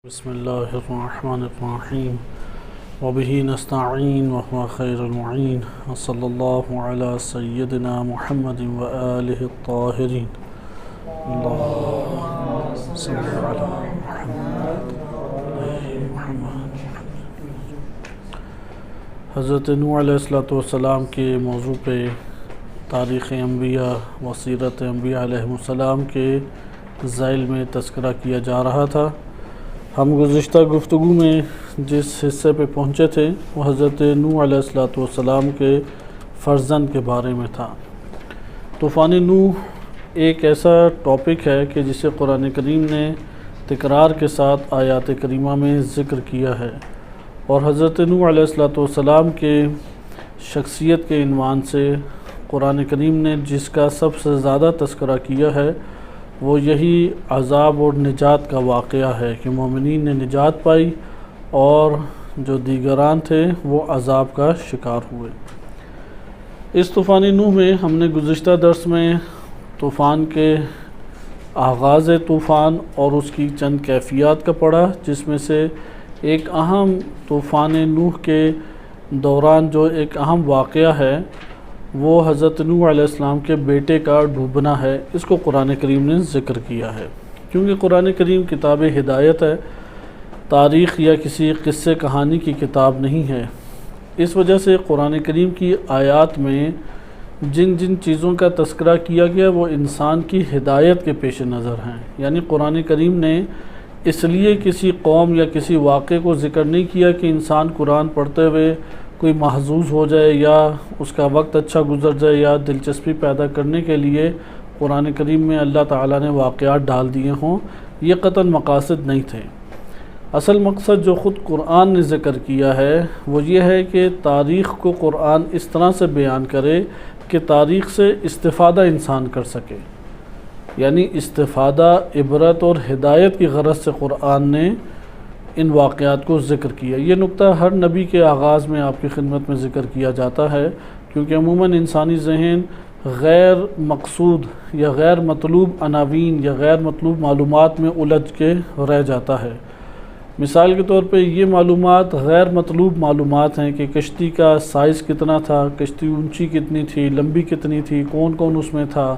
بسم اللہ الرحمن الرحیم وبہ نستعین وهو خیر المعین وصلی اللہ علی سیدنا محمد وآلہ الطاہرین اللہم صل علی محمد۔ حضرت نوح علیہ السلام کے موضوع پہ تاریخ انبیاء و سیرت انبیاء علیہ السلام کے ذیل میں تذکرہ کیا جا رہا تھا۔ ہم گزشتہ گفتگو میں جس حصے پہ پہنچے تھے وہ حضرت نوح علیہ السلام کے فرزند کے بارے میں تھا۔ طوفان نوح ایک ایسا ٹاپک ہے کہ جسے قرآن کریم نے تکرار کے ساتھ آیات کریمہ میں ذکر کیا ہے، اور حضرت نوح علیہ السلام کے شخصیت کے عنوان سے قرآن کریم نے جس کا سب سے زیادہ تذکرہ کیا ہے وہ یہی عذاب اور نجات کا واقعہ ہے کہ مومنین نے نجات پائی اور جو دیگران تھے وہ عذاب کا شکار ہوئے۔ اس طوفان نوح میں ہم نے گزشتہ درس میں طوفان کے آغاز طوفان اور اس کی چند کیفیات کا پڑھا، جس میں سے ایک اہم طوفان نوح کے دوران جو ایک اہم واقعہ ہے وہ حضرت نوح علیہ السلام کے بیٹے کا ڈوبنا ہے۔ اس کو قرآن کریم نے ذکر کیا ہے، کیونکہ قرآن کریم کتاب ہدایت ہے، تاریخ یا کسی قصے کہانی کی کتاب نہیں ہے۔ اس وجہ سے قرآن کریم کی آیات میں جن جن چیزوں کا تذکرہ کیا گیا وہ انسان کی ہدایت کے پیش نظر ہیں، یعنی قرآن کریم نے اس لیے کسی قوم یا کسی واقعے کو ذکر نہیں کیا کہ انسان قرآن پڑھتے ہوئے کوئی محظوظ ہو جائے یا اس کا وقت اچھا گزر جائے یا دلچسپی پیدا کرنے کے لیے قرآن کریم میں اللہ تعالیٰ نے واقعات ڈال دیے ہوں۔ یہ قطعاً مقاصد نہیں تھے۔ اصل مقصد جو خود قرآن نے ذکر کیا ہے وہ یہ ہے کہ تاریخ کو قرآن اس طرح سے بیان کرے کہ تاریخ سے استفادہ انسان کر سکے، یعنی استفادہ، عبرت اور ہدایت کی غرض سے قرآن نے ان واقعات کو ذکر کیا۔ یہ نقطہ ہر نبی کے آغاز میں آپ کی خدمت میں ذکر کیا جاتا ہے، کیونکہ عموماً انسانی ذہن غیر مقصود یا غیر مطلوب عناوین یا غیر مطلوب معلومات میں الجھ کے رہ جاتا ہے۔ مثال کے طور پہ یہ معلومات غیر مطلوب معلومات ہیں کہ کشتی کا سائز کتنا تھا، کشتی اونچی کتنی تھی، لمبی کتنی تھی، کون کون اس میں تھا۔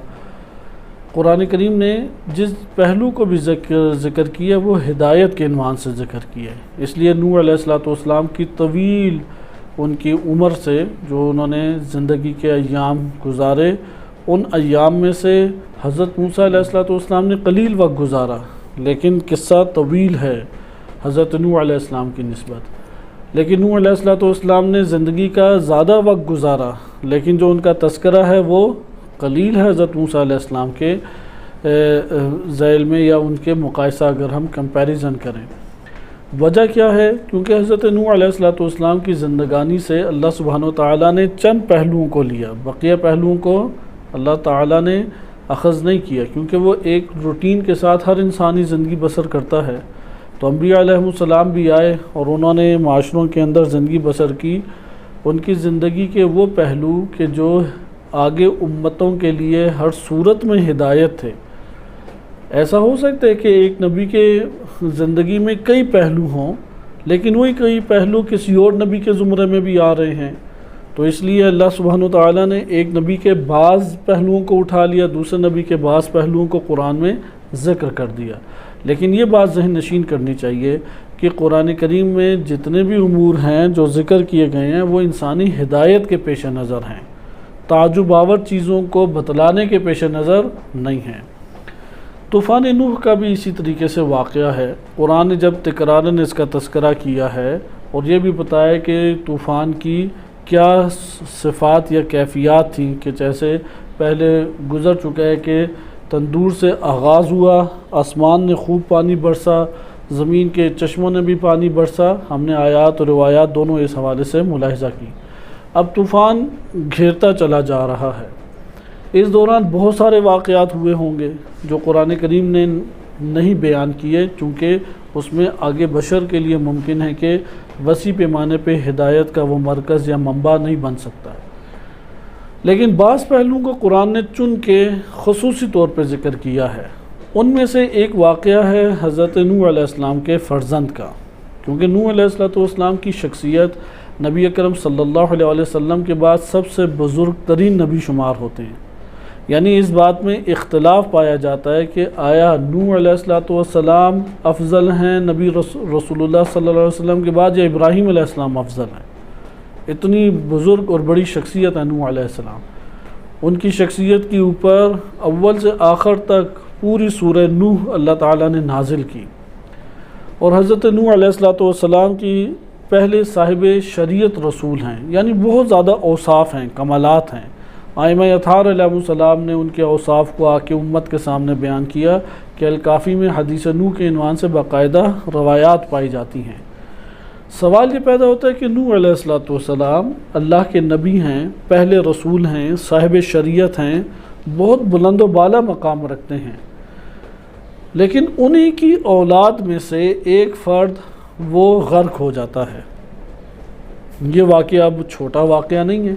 قرآن کریم نے جس پہلو کو بھی ذکر کیا وہ ہدایت کے عنوان سے ذکر کیا ہے۔ اس لیے نوح علیہ السلام کی طویل ان کی عمر سے جو انہوں نے زندگی کے ایام گزارے، ان ایام میں سے حضرت موسیٰ علیہ السلام نے قلیل وقت گزارا، لیکن قصہ طویل ہے حضرت نوح علیہ السلام کی نسبت۔ لیکن نوح علیہ السلام نے زندگی کا زیادہ وقت گزارا، لیکن جو ان کا تذکرہ ہے وہ قلیل ہے حضرت موسیٰ علیہ السلام کے ذیل میں، یا ان کے مقایسہ اگر ہم کمپیریزن کریں۔ وجہ کیا ہے؟ کیونکہ حضرت نوح علیہ السلام کی زندگانی سے اللہ سبحانہ وتعالیٰ نے چند پہلوؤں کو لیا، بقیہ پہلوؤں کو اللہ تعالیٰ نے اخذ نہیں کیا، کیونکہ وہ ایک روٹین کے ساتھ ہر انسانی زندگی بسر کرتا ہے۔ تو انبیاء علیہ السلام بھی آئے اور انہوں نے معاشروں کے اندر زندگی بسر کی۔ ان کی زندگی کے وہ پہلو کہ جو آگے امتوں کے لیے ہر صورت میں ہدایت تھے۔ ایسا ہو سکتا ہے کہ ایک نبی کے زندگی میں کئی پہلو ہوں، لیکن وہی کئی پہلو کسی اور نبی کے زمرے میں بھی آ رہے ہیں، تو اس لیے اللہ سبحانہ وتعالیٰ نے ایک نبی کے بعض پہلوؤں کو اٹھا لیا، دوسرے نبی کے بعض پہلوؤں کو قرآن میں ذکر کر دیا۔ لیکن یہ بات ذہن نشین کرنی چاہیے کہ قرآن کریم میں جتنے بھی امور ہیں جو ذکر کیے گئے ہیں وہ انسانی ہدایت کے پیش نظر ہیں، تعجب آور چیزوں کو بتلانے کے پیش نظر نہیں ہیں۔ طوفان نوح کا بھی اسی طریقے سے واقعہ ہے۔ قرآن نے جب تکراراً اس کا تذکرہ کیا ہے اور یہ بھی بتایا کہ طوفان کی کیا صفات یا کیفیات تھیں، کہ جیسے پہلے گزر چکا ہے کہ تندور سے آغاز ہوا، آسمان نے خوب پانی برسا، زمین کے چشموں نے بھی پانی برسا۔ ہم نے آیات اور روایات دونوں اس حوالے سے ملاحظہ کی۔ اب طوفان گھیرتا چلا جا رہا ہے۔ اس دوران بہت سارے واقعات ہوئے ہوں گے جو قرآن کریم نے نہیں بیان کیے، چونکہ اس میں آگے بشر کے لیے ممکن ہے کہ وسیع پیمانے پہ ہدایت کا وہ مرکز یا منبع نہیں بن سکتا ہے۔ لیکن بعض پہلوؤں کو قرآن نے چن کے خصوصی طور پہ ذکر کیا ہے۔ ان میں سے ایک واقعہ ہے حضرت نوح علیہ السلام کے فرزند کا، کیونکہ نوح علیہ السلام کی شخصیت نبی اکرم صلی اللہ علیہ وسلم کے بعد سب سے بزرگ ترین نبی شمار ہوتے ہیں۔ یعنی اس بات میں اختلاف پایا جاتا ہے کہ آیا نوح علیہ السلام افضل ہیں نبی رسول اللہ صلی اللہ علیہ وسلم کے بعد، یا ابراہیم علیہ السلام افضل ہیں؟ اتنی بزرگ اور بڑی شخصیت ہے نوح علیہ السلام، ان کی شخصیت کے اوپر اول سے آخر تک پوری سورہ نوح اللہ تعالیٰ نے نازل کی، اور حضرت نوح علیہ السلام کی پہلے صاحب شریعت رسول ہیں، یعنی بہت زیادہ اوصاف ہیں، کمالات ہیں۔ ائمہ اطہار علیہ السلام نے ان کے اوصاف کو آ کے امت کے سامنے بیان کیا کہ الکافی میں حدیث نوح کے عنوان سے باقاعدہ روایات پائی جاتی ہیں۔ سوال یہ پیدا ہوتا ہے کہ نوح علیہ السلام اللہ کے نبی ہیں، پہلے رسول ہیں، صاحب شریعت ہیں، بہت بلند و بالا مقام رکھتے ہیں، لیکن انہی کی اولاد میں سے ایک فرد وہ غرق ہو جاتا ہے۔ یہ واقعہ اب چھوٹا واقعہ نہیں ہے،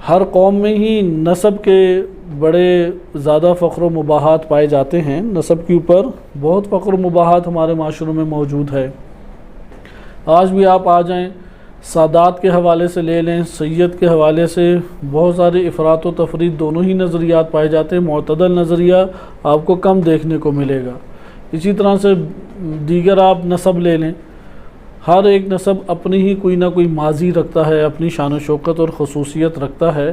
ہر قوم میں ہی نسب کے بڑے زیادہ فخر و مباحات پائے جاتے ہیں، نسب کے اوپر بہت فخر و مباحات ہمارے معاشروں میں موجود ہے۔ آج بھی آپ آ جائیں، سادات کے حوالے سے لے لیں، سید کے حوالے سے بہت سارے افراط و تفریط دونوں ہی نظریات پائے جاتے ہیں، معتدل نظریہ آپ کو کم دیکھنے کو ملے گا۔ اسی طرح سے دیگر آپ نسب لے لیں، ہر ایک نسب اپنی ہی کوئی نہ کوئی ماضی رکھتا ہے، اپنی شان و شوکت اور خصوصیت رکھتا ہے۔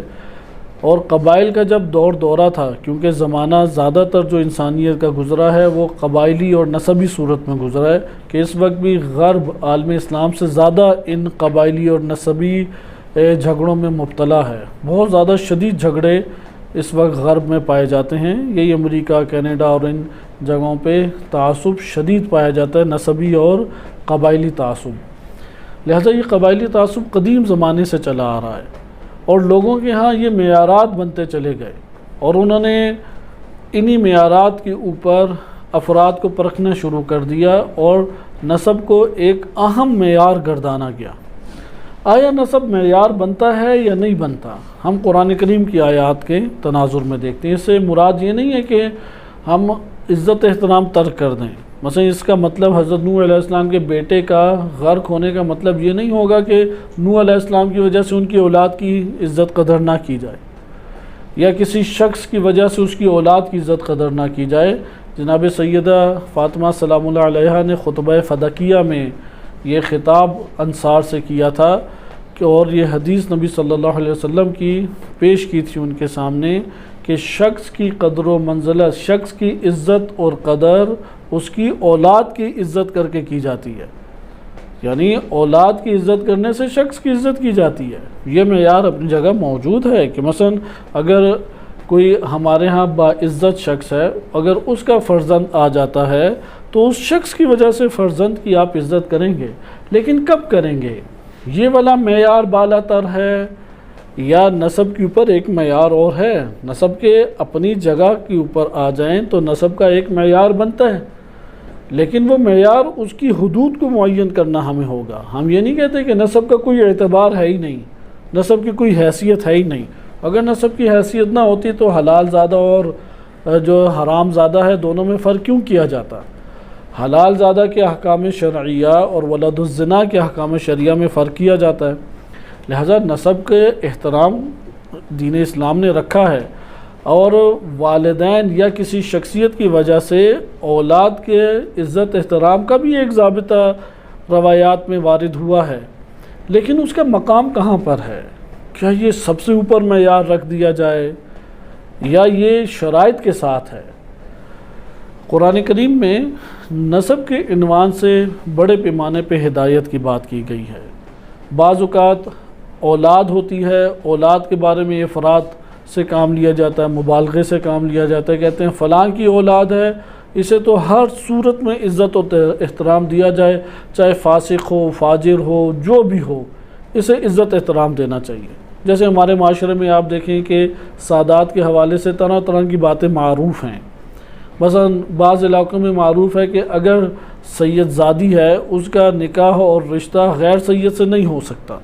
اور قبائل کا جب دورہ تھا، کیونکہ زمانہ زیادہ تر جو انسانیت کا گزرا ہے وہ قبائلی اور نسبی صورت میں گزرا ہے، کہ اس وقت بھی غرب عالم اسلام سے زیادہ ان قبائلی اور نسبی جھگڑوں میں مبتلا ہے۔ بہت زیادہ شدید جھگڑے اس وقت غرب میں پائے جاتے ہیں، یہی امریکہ، کینیڈا اور ان جگہوں پہ تعصب شدید پایا جاتا ہے، نسبی اور قبائلی تعصب۔ لہذا یہ قبائلی تعصب قدیم زمانے سے چلا آ رہا ہے، اور لوگوں کے ہاں یہ معیارات بنتے چلے گئے، اور انہوں نے انہی معیارات کے اوپر افراد کو پرکھنا شروع کر دیا، اور نسب کو ایک اہم معیار گردانا گیا۔ آیا نسب معیار بنتا ہے یا نہیں بنتا؟ ہم قرآن کریم کی آیات کے تناظر میں دیکھتے ہیں۔ اس سے مراد یہ نہیں ہے کہ ہم عزت احترام ترک کر دیں۔ مثلا اس کا مطلب حضرت نوح علیہ السلام کے بیٹے کا غرق ہونے کا مطلب یہ نہیں ہوگا کہ نوح علیہ السلام کی وجہ سے ان کی اولاد کی عزت قدر نہ کی جائے، یا کسی شخص کی وجہ سے اس کی اولاد کی عزت قدر نہ کی جائے۔ جناب سیدہ فاطمہ سلام اللہ علیہا نے خطبہ فدقیہ میں یہ خطاب انصار سے کیا تھا، کہ اور یہ حدیث نبی صلی اللہ علیہ وسلم کی پیش کی تھی ان کے سامنے، کہ شخص کی قدر و منزلت، شخص کی عزت اور قدر اس کی اولاد کی عزت کر کے کی جاتی ہے، یعنی اولاد کی عزت کرنے سے شخص کی عزت کی جاتی ہے۔ یہ معیار اپنی جگہ موجود ہے کہ مثلا اگر کوئی ہمارے ہاں باعزت شخص ہے، اگر اس کا فرزند آ جاتا ہے تو اس شخص کی وجہ سے فرزند کی آپ عزت کریں گے، لیکن کب کریں گے؟ یہ والا معیار بالا تر ہے، یا نسب کے اوپر ایک معیار اور ہے؟ نسب کے اپنی جگہ کے اوپر آ جائیں تو نسب کا ایک معیار بنتا ہے، لیکن وہ معیار اس کی حدود کو معین کرنا ہمیں ہوگا۔ ہم یہ نہیں کہتے کہ نسب کا کوئی اعتبار ہے ہی نہیں، نسب کی کوئی حیثیت ہے ہی نہیں۔ اگر نسب کی حیثیت نہ ہوتی تو حلال زادہ اور جو حرام زادہ ہے دونوں میں فرق کیوں کیا جاتا؟ حلال زادہ کے احکام شرعیہ اور ولد الزنا کے احکام شرعیہ میں فرق کیا جاتا ہے۔ لہذا نسب کے احترام دین اسلام نے رکھا ہے، اور والدین یا کسی شخصیت کی وجہ سے اولاد کے عزت احترام کا بھی ایک ضابطہ روایات میں وارد ہوا ہے، لیکن اس کا مقام کہاں پر ہے؟ کیا یہ سب سے اوپر معیار رکھ دیا جائے، یا یہ شرائط کے ساتھ ہے؟ قرآن کریم میں نسب کے عنوان سے بڑے پیمانے پہ ہدایت کی بات کی گئی ہے۔ بعض اوقات اولاد ہوتی ہے، اولاد کے بارے میں افراد سے کام لیا جاتا ہے، مبالغے سے کام لیا جاتا ہے، کہتے ہیں فلاں کی اولاد ہے، اسے تو ہر صورت میں عزت و احترام دیا جائے، چاہے فاسق ہو، فاجر ہو، جو بھی ہو، اسے عزت احترام دینا چاہیے۔ جیسے ہمارے معاشرے میں آپ دیکھیں کہ سادات کے حوالے سے طرح طرح کی باتیں معروف ہیں۔ مثلا بعض علاقوں میں معروف ہے کہ اگر سید زادی ہے اس کا نکاح اور رشتہ غیر سید سے نہیں ہو سکتا،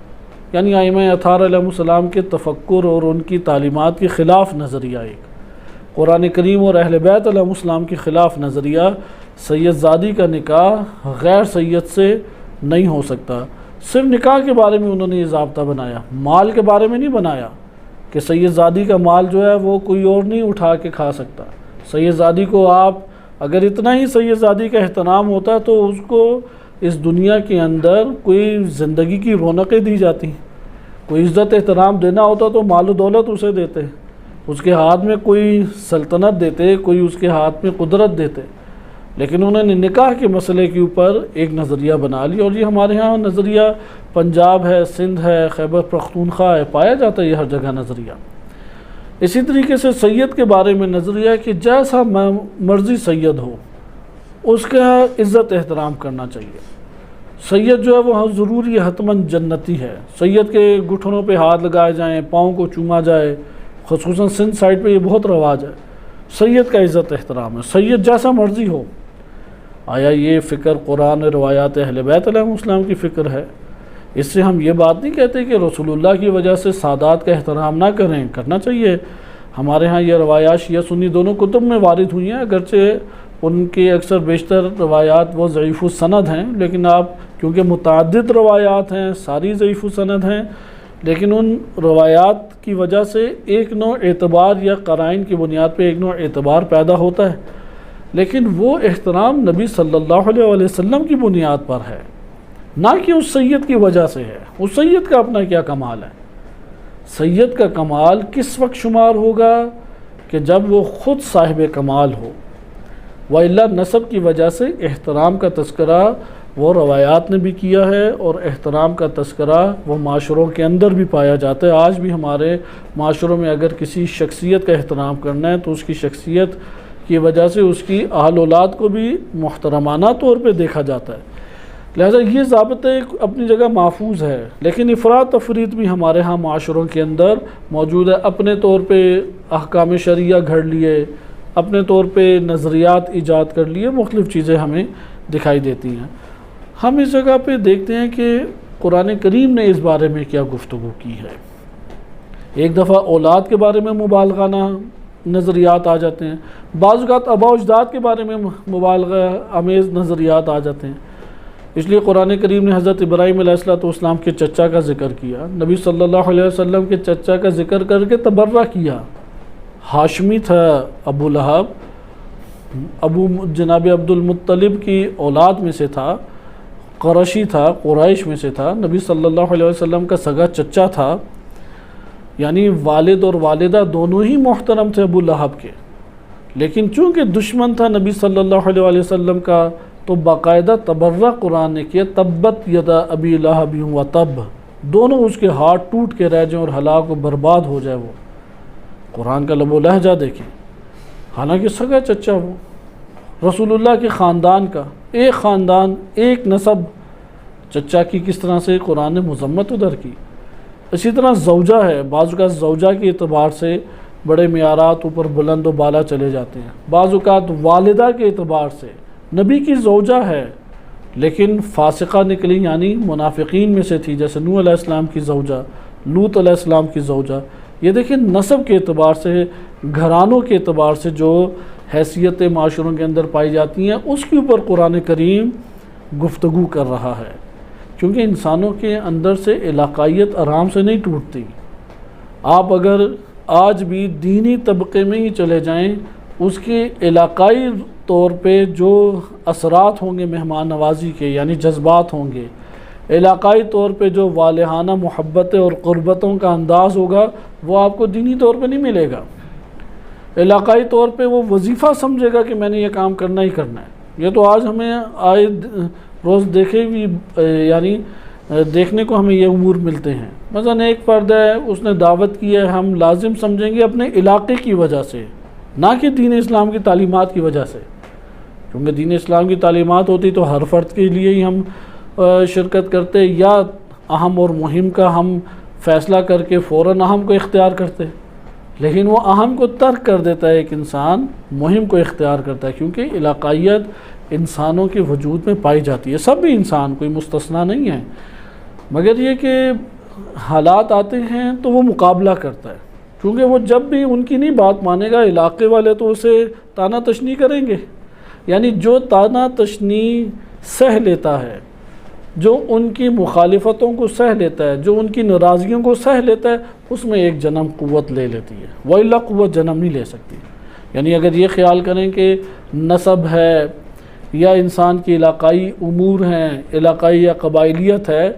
یعنی ائمہ اطہار علیہ السلام کے تفکر اور ان کی تعلیمات کے خلاف نظریہ ایک۔ قرآن کریم اور اہل بیت علیہ السلام کے خلاف نظریہ سید زادی کا نکاح غیر سید سے نہیں ہو سکتا۔ صرف نکاح کے بارے میں انہوں نے یہ ضابطہ بنایا، مال کے بارے میں نہیں بنایا کہ سید زادی کا مال جو ہے وہ کوئی اور نہیں اٹھا کے کھا سکتا۔ سید زادی کو آپ اگر اتنا ہی سید زادی کا احترام ہوتا تو اس کو اس دنیا کے اندر کوئی زندگی کی رونقیں دی جاتی، کوئی عزت احترام دینا ہوتا تو مال و دولت اسے دیتے، اس کے ہاتھ میں کوئی سلطنت دیتے، کوئی اس کے ہاتھ میں قدرت دیتے، لیکن انہوں نے نکاح کے مسئلے کے اوپر ایک نظریہ بنا لیا، اور یہ ہمارے ہاں نظریہ پنجاب ہے، سندھ ہے، خیبر پختونخوا ہے، پایا جاتا ہے یہ ہر جگہ نظریہ۔ اسی طریقے سے سید کے بارے میں نظریہ کہ جیسا مرضی سید ہو اس کا عزت احترام کرنا چاہیے۔ سید جو ہے وہ ضروری حتماً جنتی ہے، سید کے گھٹنوں پہ ہاتھ لگائے جائیں، پاؤں کو چوما جائے، خصوصاً سندھ سائڈ پہ یہ بہت رواج ہے۔ سید کا عزت احترام ہے، سید جیسا مرضی ہو۔ آیا یہ فکر قرآن روایات اہل بیت علیہ السلام کی فکر ہے؟ اس سے ہم یہ بات نہیں کہتے کہ رسول اللہ کی وجہ سے سادات کا احترام نہ کریں، کرنا چاہیے۔ ہمارے ہاں یہ روایات شیعہ سنی دونوں کتب میں وارد ہوئی ہیں، اگرچہ ان کی اکثر بیشتر روایات وہ ضعیف السند ہیں، لیکن آپ کیونکہ متعدد روایات ہیں، ساری ضعیف السند ہیں، لیکن ان روایات کی وجہ سے ایک نوع اعتبار یا قرائن کی بنیاد پہ ایک نوع اعتبار پیدا ہوتا ہے، لیکن وہ احترام نبی صلی اللہ علیہ وسلم کی بنیاد پر ہے، نہ کہ اس سید کی وجہ سے ہے۔ اس سید کا اپنا کیا کمال ہے؟ سید کا کمال کس وقت شمار ہوگا؟ کہ جب وہ خود صاحب کمال ہو، وَإِلَّا نسب کی وجہ سے احترام کا تذکرہ وہ روایات نے بھی کیا ہے، اور احترام کا تذکرہ وہ معاشروں کے اندر بھی پایا جاتا ہے۔ آج بھی ہمارے معاشروں میں اگر کسی شخصیت کا احترام کرنا ہے تو اس کی شخصیت کی وجہ سے اس کی اہل اولاد کو بھی محترمانہ طور پہ دیکھا جاتا ہے۔ لہذا یہ ضابطہ اپنی جگہ محفوظ ہے، لیکن افراط تفریط بھی ہمارے ہاں معاشروں کے اندر موجود ہے۔ اپنے طور پہ احکام شرعیہ گھڑ لیے، اپنے طور پہ نظریات ایجاد کر لیے، مختلف چیزیں ہمیں دکھائی دیتی ہیں۔ ہم اس جگہ پہ دیکھتے ہیں کہ قرآن کریم نے اس بارے میں کیا گفتگو کی ہے۔ ایک دفعہ اولاد کے بارے میں مبالغانہ نظریات آ جاتے ہیں، بعض اوقات آباء و اجداد کے بارے میں مبالغہ آمیز نظریات آ جاتے ہیں۔ اس لیے قرآن کریم نے حضرت ابراہیم علیہ السلام کے چچا کا ذکر کیا، نبی صلی اللہ علیہ وسلم کے چچا کا ذکر کر کے تبرہ کیا۔ ہاشمی تھا ابو لہب، ابو جناب عبد المطلب کی اولاد میں سے تھا، قرشی تھا، قریش میں سے تھا، نبی صلی اللہ علیہ وسلم کا سگا چچا تھا، یعنی والد اور والدہ دونوں ہی محترم تھے ابو لہب کے، لیکن چونکہ دشمن تھا نبی صلی اللہ علیہ وسلم کا تو باقاعدہ تبرہ قرآن نے کیا، تبت یدا ابی لہب و تب، دونوں اس کے ہاتھ ٹوٹ کے رہ جائیں اور ہلاک و برباد ہو جائے۔ وہ قرآن کا لب و لہجہ دیکھیں، حالانکہ سگا چچا وہ رسول اللہ کے خاندان کا، ایک خاندان ایک نسب، چچا کی کس طرح سے قرآن نے مذمت ادھر کی۔ اسی طرح زوجہ ہے، بعض اوقات زوجہ کے اعتبار سے بڑے معیارات اوپر بلند و بالا چلے جاتے ہیں، بعض اوقات والدہ کے اعتبار سے نبی کی زوجہ ہے لیکن فاسقہ نکلی، یعنی منافقین میں سے تھی، جیسے نوح علیہ السلام کی زوجہ، لوط علیہ السلام کی زوجہ۔ یہ دیکھیں نسب کے اعتبار سے، گھرانوں کے اعتبار سے جو حیثیتیں معاشروں کے اندر پائی جاتی ہیں، اس کے اوپر قرآن کریم گفتگو کر رہا ہے، کیونکہ انسانوں کے اندر سے علاقائیت آرام سے نہیں ٹوٹتی۔ آپ اگر آج بھی دینی طبقے میں ہی چلے جائیں، اس کے علاقائی طور پہ جو اثرات ہوں گے مہمان نوازی کے، یعنی جذبات ہوں گے، علاقائی طور پہ جو والہانہ محبتیں اور قربتوں کا انداز ہوگا، وہ آپ کو دینی طور پہ نہیں ملے گا۔ علاقائی طور پہ وہ وظیفہ سمجھے گا کہ میں نے یہ کام کرنا ہی کرنا ہے۔ یہ تو آج ہمیں آئے روز دیکھے بھی، یعنی دیکھنے کو ہمیں یہ امور ملتے ہیں۔ مثلا ایک فرد ہے، اس نے دعوت کی ہے، ہم لازم سمجھیں گے اپنے علاقے کی وجہ سے، نہ کہ دین اسلام کی تعلیمات کی وجہ سے، کیونکہ دین اسلام کی تعلیمات ہوتی تو ہر فرد کے لیے ہی ہم شرکت کرتے، یا اہم اور مہم کا ہم فیصلہ کر کے فوراً اہم کو اختیار کرتے، لیکن وہ اہم کو ترک کر دیتا ہے ایک انسان، مہم کو اختیار کرتا ہے، کیونکہ علاقائیت انسانوں کے وجود میں پائی جاتی ہے، سب بھی انسان، کوئی مستثنیٰ نہیں ہے، مگر یہ کہ حالات آتے ہیں تو وہ مقابلہ کرتا ہے۔ کیونکہ وہ جب بھی ان کی نہیں بات مانے گا، علاقے والے تو اسے طعنہ تشنی کریں گے. یعنی جو طعنہ تشنی سہ لیتا ہے، جو ان کی مخالفتوں کو سہ لیتا ہے، جو ان کی ناراضگیوں کو سہ لیتا ہے، اس میں ایک جنم قوت لے لیتی ہے، وَإِلَّا قوت جنم نہیں لے سکتی. یعنی اگر یہ خیال کریں کہ نسب ہے یا انسان کی علاقائی امور ہیں، علاقائی یا قبائلیت ہے،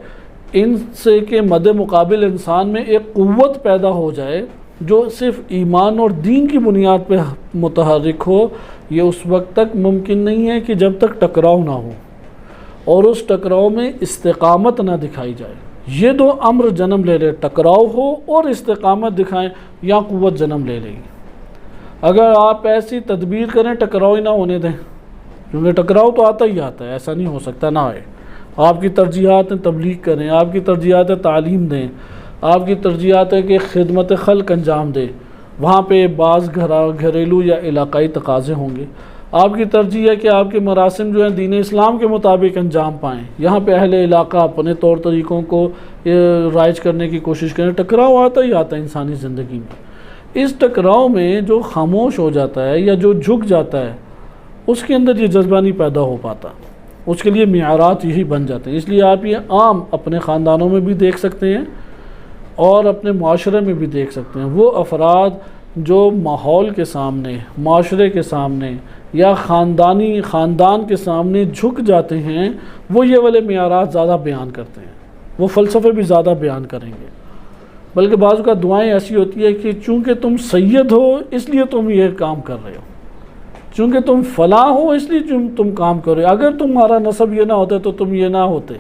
ان سے کے مد مقابل انسان میں ایک قوت پیدا ہو جائے جو صرف ایمان اور دین کی بنیاد پہ متحرک ہو، یہ اس وقت تک ممکن نہیں ہے کہ جب تک ٹکراؤ نہ ہو اور اس ٹکراؤ میں استقامت نہ دکھائی جائے. یہ دو امر جنم لے لے، ٹکراؤ ہو اور استقامت دکھائیں، یا قوت جنم لے لے گی. اگر آپ ایسی تدبیر کریں ٹکراؤ ہی نہ ہونے دیں، کیونکہ ٹکراؤ تو آتا ہی آتا ہے، ایسا نہیں ہو سکتا نہ آئے. آپ کی ترجیحات ہیں تبلیغ کریں، آپ کی ترجیحات ہے تعلیم دیں، آپ کی ترجیحات ہے کہ خدمت خلق انجام دیں. وہاں پہ بعض گھریلو یا علاقائی تقاضے ہوں گے. آپ کی ترجیح ہے کہ آپ کے مراسم جو ہیں دین اسلام کے مطابق انجام پائیں. یہاں پہ اہل علاقہ اپنے طور طریقوں کو رائج کرنے کی کوشش کریں. ٹکراؤ آتا ہی آتا ہے انسانی زندگی میں. اس ٹکراؤ میں جو خاموش ہو جاتا ہے یا جو جھک جاتا ہے، اس کے اندر یہ جذبہ نہیں پیدا ہو پاتا. اس کے لیے معیارات یہی بن جاتے ہیں. اس لیے آپ یہ عام اپنے خاندانوں میں بھی دیکھ سکتے ہیں اور اپنے معاشرے میں بھی دیکھ سکتے ہیں. وہ افراد جو ماحول کے سامنے، معاشرے کے سامنے یا خاندان کے سامنے جھک جاتے ہیں، وہ یہ والے معیارات زیادہ بیان کرتے ہیں، وہ فلسفے بھی زیادہ بیان کریں گے. بلکہ بعض کا دعائیں ایسی ہوتی ہے کہ چونکہ تم سید ہو اس لیے تم یہ کام کر رہے ہو، چونکہ تم فلاں ہو اس لیے تم کام کر رہے ہو، اگر تمہارا نسب یہ نہ ہوتا تو تم یہ نہ ہوتے.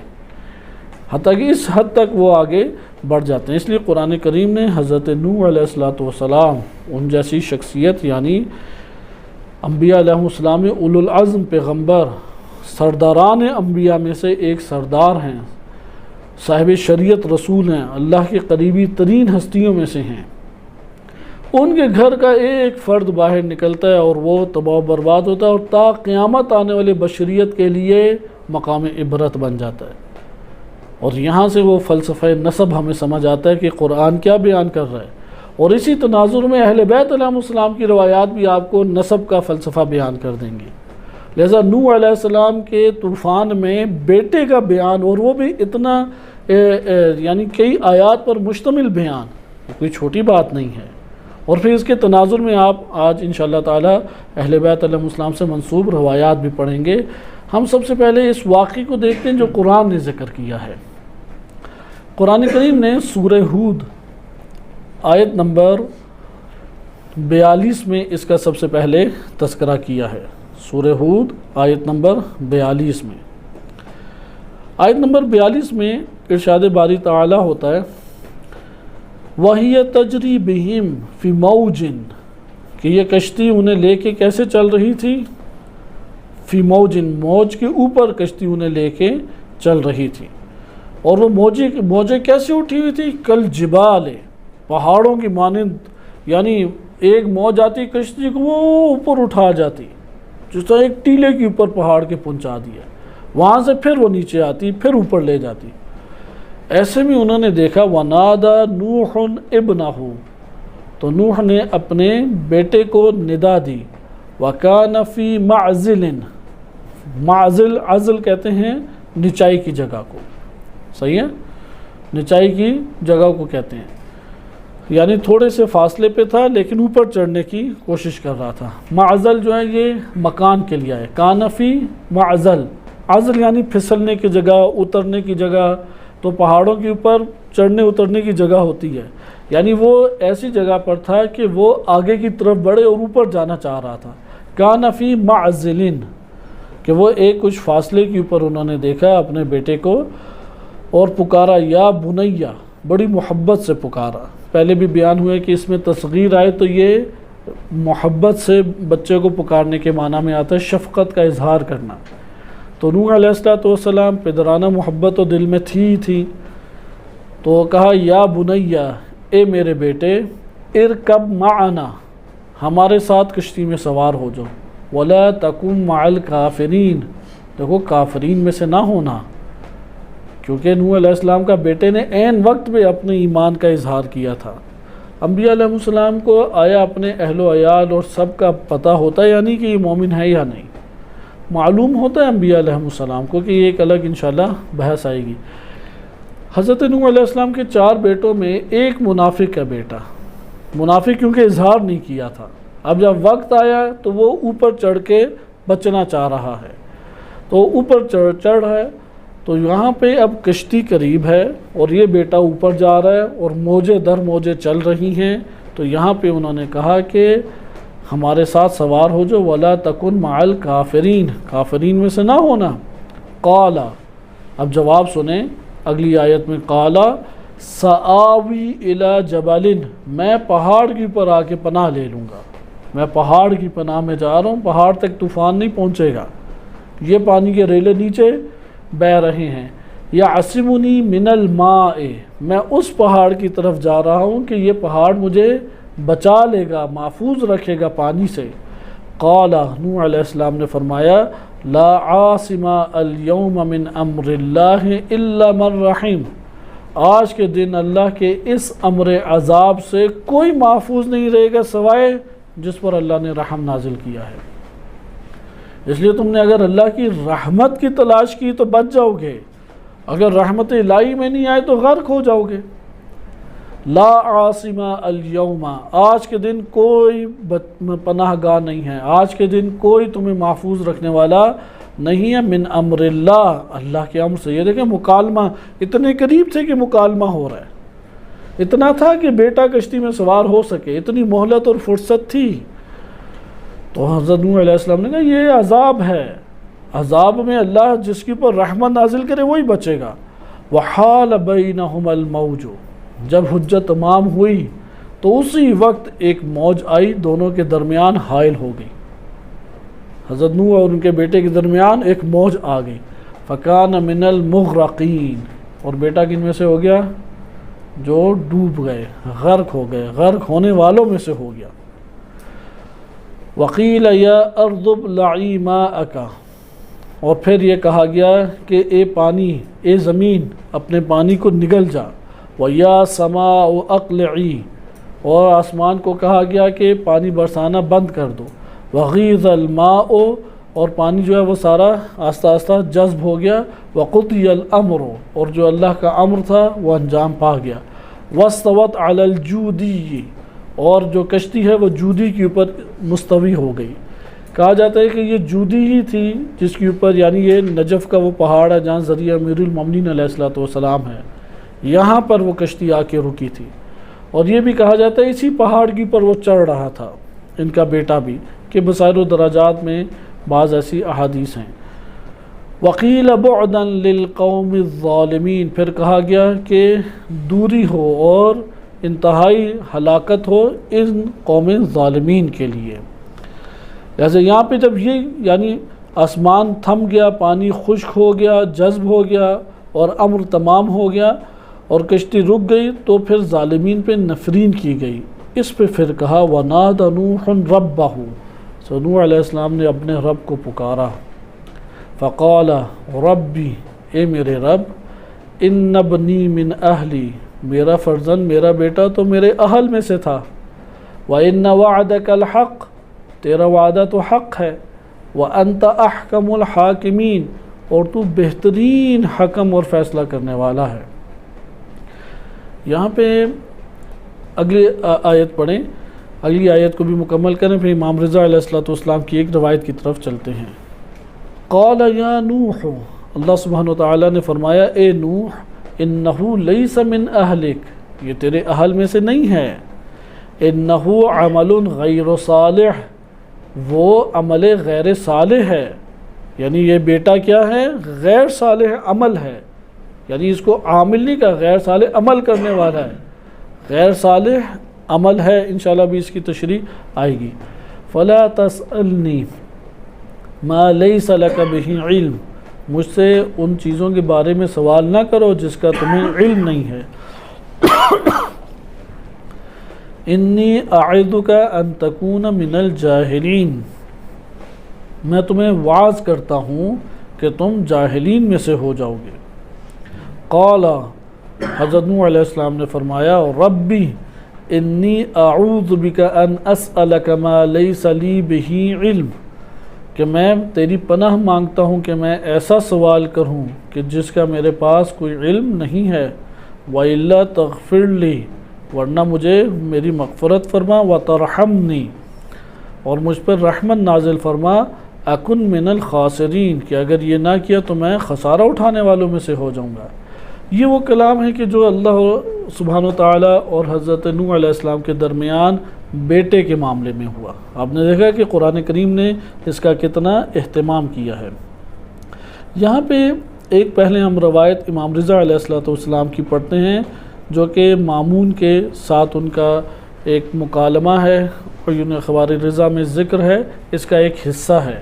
حتیٰ کہ اس حد تک وہ آگے بڑھ جاتے ہیں. اس لیے قرآن کریم نے حضرت نوح علیہ السلام، ان جیسی شخصیت یعنی انبیاء علیہ السلام اولو العزم پیغمبر، سرداران انبیاء میں سے ایک سردار ہیں، صاحب شریعت رسول ہیں، اللہ کے قریبی ترین ہستیوں میں سے ہیں. ان کے گھر کا ایک فرد باہر نکلتا ہے اور وہ تباہ و برباد ہوتا ہے اور تا قیامت آنے والے بشریت کے لیے مقام عبرت بن جاتا ہے. اور یہاں سے وہ فلسفہ نسب ہمیں سمجھ آتا ہے کہ قرآن کیا بیان کر رہا ہے. اور اسی تناظر میں اہل بیت علیہ السلام کی روایات بھی آپ کو نسب کا فلسفہ بیان کر دیں گی. لہذا نوح علیہ السلام کے طوفان میں بیٹے کا بیان، اور وہ بھی اتنا یعنی کئی آیات پر مشتمل بیان، کوئی چھوٹی بات نہیں ہے. اور پھر اس کے تناظر میں آپ آج انشاءاللہ تعالی اہل بیت علیہ السلام سے منسوب روایات بھی پڑھیں گے. ہم سب سے پہلے اس واقعے کو دیکھتے ہیں جو قرآن نے ذکر کیا ہے. قرآن کریم نے سورہ ہود آیت نمبر 42 میں اس کا سب سے پہلے تذکرہ کیا ہے. سورہ ہود آیت نمبر 42 میں، آیت نمبر 42 میں ارشاد باری تعالی ہوتا ہے وَهِيَ تَجْرِي بِهِمْ فِي مَوْجٍ، کہ یہ کشتی انہیں لے کے کیسے چل رہی تھی، فی موجن، موج کے اوپر کشتی انہیں لے کے چل رہی تھی. اور وہ موجیں کیسے اٹھی ہوئی تھی، کل جبال، پہاڑوں کی مانند. یعنی ایک موج آتی کشتی کو وہ اوپر اٹھا جاتی، جس طرح ایک ٹیلے کے اوپر پہاڑ کے پہنچا دیا، وہاں سے پھر وہ نیچے آتی، پھر اوپر لے جاتی. ایسے میں انہوں نے دیکھا وَنَادَى نُوحٌ ابْنَهُ، تو نوح نے اپنے بیٹے کو ندا دی. وَكَانَ فِي مَعْزِلٍ، معزل، عزل کہتے ہیں نچائی کی جگہ کو، صحیح ہے، نچائی کی جگہ کو کہتے ہیں. یعنی تھوڑے سے فاصلے پہ تھا لیکن اوپر چڑھنے کی کوشش کر رہا تھا. معزل جو ہے یہ مکان کے لیے ہے. کان فی معزل، عزل یعنی پھسلنے کی جگہ، اترنے کی جگہ. تو پہاڑوں کے اوپر چڑھنے اترنے کی جگہ ہوتی ہے. یعنی وہ ایسی جگہ پر تھا کہ وہ آگے کی طرف بڑھے اور اوپر جانا چاہ رہا تھا. کان فی معزل، کہ وہ ایک کچھ فاصلے کے اوپر انہوں نے دیکھا اپنے بیٹے کو اور پکارا یا بنیا، بڑی محبت سے پکارا. پہلے بھی بیان ہوئے کہ اس میں تصغیر آئے تو یہ محبت سے بچے کو پکارنے کے معنی میں آتا ہے، شفقت کا اظہار کرنا. تو نوح علیہ السلام پدرانہ محبت تو دل میں تھی تو کہا یا بنیا، اے میرے بیٹے، ارکب معنا، ہمارے ساتھ کشتی میں سوار ہو جاؤ. ولا تکن مع الکافرین، دیکھو کافرین میں سے نہ ہونا، کیونکہ نوح علیہ السلام کا بیٹے نے عین وقت پہ اپنے ایمان کا اظہار کیا تھا. انبیاء علیہ السلام کو آیا اپنے اہل و عیال اور سب کا پتہ ہوتا ہے یعنی کہ یہ مومن ہے یا نہیں؟ معلوم ہوتا ہے انبیاء علیہ السلام کو کہ یہ ایک الگ انشاءاللہ بحث آئے گی۔ حضرت نوح علیہ السلام کے 4 بیٹوں میں ایک منافق کا بیٹا، منافق کیونکہ اظہار نہیں کیا تھا، اب جب وقت آیا تو وہ اوپر چڑھ کے بچنا چاہ رہا ہے، تو اوپر چڑھ ہے تو یہاں پہ اب کشتی قریب ہے اور یہ بیٹا اوپر جا رہا ہے اور موجیں در موجیں چل رہی ہیں، تو یہاں پہ انہوں نے کہا کہ ہمارے ساتھ سوار ہو جو، وَلَا تَكُنْ مَعَ الْكَافِرِينَ، کافرین میں سے نہ ہونا۔ قَالَ، اب جواب سنیں اگلی آیت میں، قَالَ سَآوِي إِلَى جَبَلٍ، میں پہاڑ کی پر آ کے پناہ لے لوں گا، میں پہاڑ کی پناہ میں جا رہا ہوں، پہاڑ تک طوفان نہیں پہنچے گا، یہ پانی کے ریلے نیچے بہہ رہے ہیں۔ یعصمنی من الماء، میں اس پہاڑ کی طرف جا رہا ہوں کہ یہ پہاڑ مجھے بچا لے گا، محفوظ رکھے گا پانی سے۔ قال، نوح علیہ السلام نے فرمایا، لا عاصم اليوم من امر اللہ الا من رحم، آج کے دن اللہ کے اس امر عذاب سے کوئی محفوظ نہیں رہے گا سوائے جس پر اللہ نے رحم نازل کیا ہے۔ اس لیے تم نے اگر اللہ کی رحمت کی تلاش کی تو بچ جاؤ گے، اگر رحمت الہی میں نہیں آئے تو غرق ہو جاؤ گے۔ لا عاصم اليوم، آج کے دن کوئی پناہ گاہ نہیں ہے، آج کے دن کوئی تمہیں محفوظ رکھنے والا نہیں ہے، من امر اللہ، اللہ کے امر سے۔ یہ دیکھیں مکالمہ، اتنے قریب تھے کہ مکالمہ ہو رہا ہے، اتنا تھا کہ بیٹا کشتی میں سوار ہو سکے، اتنی مہلت اور فرصت تھی۔ تو حضرت نوح علیہ السلام نے کہا یہ عذاب ہے، عذاب میں اللہ جس کے اوپر رحمت نازل کرے وہی بچے گا۔ وحال بینہم الموج، جب حجت تمام ہوئی تو اسی وقت ایک موج آئی، دونوں کے درمیان حائل ہو گئی، حضرت نوح اور ان کے بیٹے کے درمیان ایک موج آ گئی۔ فکان من المغرقین، اور بیٹا کن میں سے ہو گیا؟ جو ڈوب گئے، غرق ہو گئے، غرق ہونے والوں میں سے ہو گیا۔ وقیل یا ارض ابلعی ماءک، اور پھر یہ کہا گیا کہ اے پانی، اے زمین اپنے پانی کو نگل جا۔ وَيَا سَمَاءُ أَقْلِعِي، اور آسمان کو کہا گیا کہ پانی برسانا بند کر دو۔ وَغِيضَ الْمَاءُ، اور پانی جو ہے وہ سارا آہستہ آہستہ جذب ہو گیا۔ وَقُضِيَ الْأَمْرُ، اور جو اللہ کا امر تھا وہ انجام پا گیا۔ وَاسْتَوَتْ عَلَى الْجُودِيِّ، اور جو کشتی ہے وہ جودی کے اوپر مستوی ہو گئی۔ کہا جاتا ہے کہ یہ جودی ہی تھی جس کے اوپر، یعنی یہ نجف کا وہ پہاڑ ہے جہاں ذریعہ امیر المومنین علیہ السلام ہے، یہاں پر وہ کشتی آ کے رکی تھی، اور یہ بھی کہا جاتا ہے اسی پہاڑ کی پر وہ چڑھ رہا تھا، ان کا بیٹا بھی، کہ بسائر و دراجات میں بعض ایسی احادیث ہیں۔ وقیل بعدا للقوم الظالمین، پھر کہا گیا کہ دوری ہو اور انتہائی ہلاکت ہو ان قوم ظالمین کے لیے۔ لہٰذا یہاں پہ جب یہ یعنی آسمان تھم گیا، پانی خشک ہو گیا، جذب ہو گیا اور امر تمام ہو گیا اور کشتی رک گئی، تو پھر ظالمین پہ نفرین کی گئی۔ اس پہ پھر کہا وَنَادَ نُوحٌ رَبَّهُ، سو نوح علیہ السلام نے اپنے رب کو پکارا۔ فقال ربی، اے میرے رب، ان ابنی من اہلی، میرا فرزند، میرا بیٹا تو میرے اہل میں سے تھا۔ وَإِنَّ وَعْدَكَ الْحَقُّ، تیرا وعدہ تو حق ہے۔ وَأَنْتَ أَحْكَمُ الْحَاكِمِينَ، اور تو بہترین حکم اور فیصلہ کرنے والا ہے۔ یہاں پہ اگلی آیت پڑھیں، اگلی آیت کو بھی مکمل کریں، پھر امام رضا علیہ السلام کی ایک روایت کی طرف چلتے ہیں۔ قال یا نوح، اللہ سبحانہ وتعالی نے فرمایا اے نوح، انہو لیس من اہلک، یہ تیرے اہل میں سے نہیں ہے۔ انہو عمل غیر صالح، وہ عمل غیر صالح ہے، یعنی یہ بیٹا کیا ہے؟ غیر صالح عمل ہے، یعنی اس کو عامل نہیں کہا، غیر صالح عمل کرنے والا ہے، غیر صالح عمل ہے، انشاءاللہ بھی اس کی تشریح آئے گی۔ فلا تسألنی ما لیس لک بہ علم، مجھ سے ان چیزوں کے بارے میں سوال نہ کرو جس کا تمہیں علم نہیں ہے۔ انی اعظک ان تکون من الجاہلین، میں تمہیں وعظ کرتا ہوں کہ تم جاہلین میں سے ہو جاؤ گے۔ قال، حضرت نوح علیہ السلام نے فرمایا ربی انی اعوذ بک ان اسألک ما لیس لی بہ علم، کہ میں تیری پناہ مانگتا ہوں کہ میں ایسا سوال کروں کہ جس کا میرے پاس کوئی علم نہیں ہے، وَإِلَّا تَغْفِرْ لِي، ورنہ مجھے میری مغفرت فرما، وَتَرْحَمْنِي، اور مجھ پر رحمت نازل فرما، اکن من الخاسرین، کہ اگر یہ نہ کیا تو میں خسارہ اٹھانے والوں میں سے ہو جاؤں گا۔ یہ وہ کلام ہے کہ جو اللہ سبحانہ و تعالیٰ اور حضرت نوح علیہ السلام کے درمیان بیٹے کے معاملے میں ہوا۔ آپ نے دیکھا کہ قرآن کریم نے اس کا کتنا اہتمام کیا ہے۔ یہاں پہ ایک پہلے ہم روایت امام رضا علیہ السلام کی پڑھتے ہیں، جو کہ مامون کے ساتھ ان کا ایک مکالمہ ہے، عیون اخبار رضا میں ذکر ہے، اس کا ایک حصہ ہے۔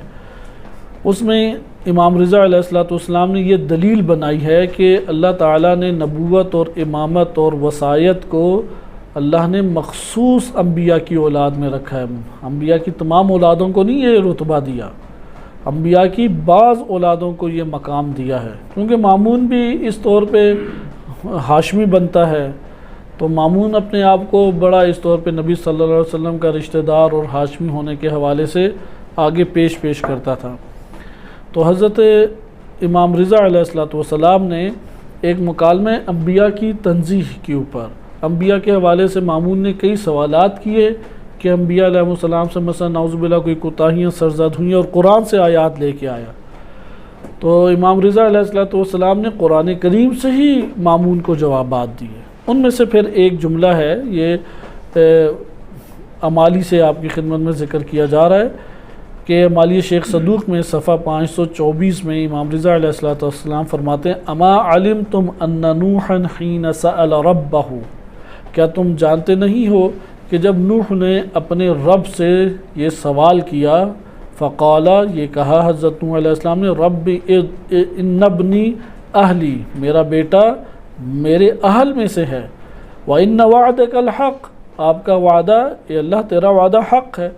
اس میں امام رضا علیہ السلام نے یہ دلیل بنائی ہے کہ اللہ تعالیٰ نے نبوت اور امامت اور وصایت کو اللہ نے مخصوص انبیاء کی اولاد میں رکھا ہے۔ انبیاء کی تمام اولادوں کو نہیں یہ رتبہ دیا، انبیاء کی بعض اولادوں کو یہ مقام دیا ہے، کیونکہ مامون بھی اس طور پہ ہاشمی بنتا ہے، تو مامون اپنے آپ کو بڑا اس طور پہ نبی صلی اللہ علیہ وسلم کا رشتہ دار اور ہاشمی ہونے کے حوالے سے آگے پیش کرتا تھا۔ تو حضرت امام رضا علیہ السلام نے ایک مکالمہ انبیاء کی تنزیح کے اوپر، انبیاء کے حوالے سے مامون نے کئی سوالات کیے کہ انبیاء علیہ السلام سے مثلا نعوذ باللہ کوئی کوتاہیاں سرزد ہوئیں، اور قرآن سے آیات لے کے آیا۔ تو امام رضا علیہ السلام نے قرآن کریم سے ہی مامون کو جوابات دیے۔ ان میں سے پھر ایک جملہ ہے، یہ امالی سے آپ کی خدمت میں ذکر کیا جا رہا ہے کہ مالی شیخ صدوق میں صفحہ 524 میں امام رضا علیہ السلام فرماتے ہیں، اما علمتم ان نوحا حین سأل ربہ، کیا تم جانتے نہیں ہو کہ جب نوح نے اپنے رب سے یہ سوال کیا، فقالا، یہ کہا حضرت نوح علیہ السلام نے، رب ان ابنی اہلی، میرا بیٹا میرے اہل میں سے ہے، وَإِنَّ وَعْدَكَ الْحَقِّ، آپ کا وعدہ، اے اللہ تیرا وعدہ حق ہے،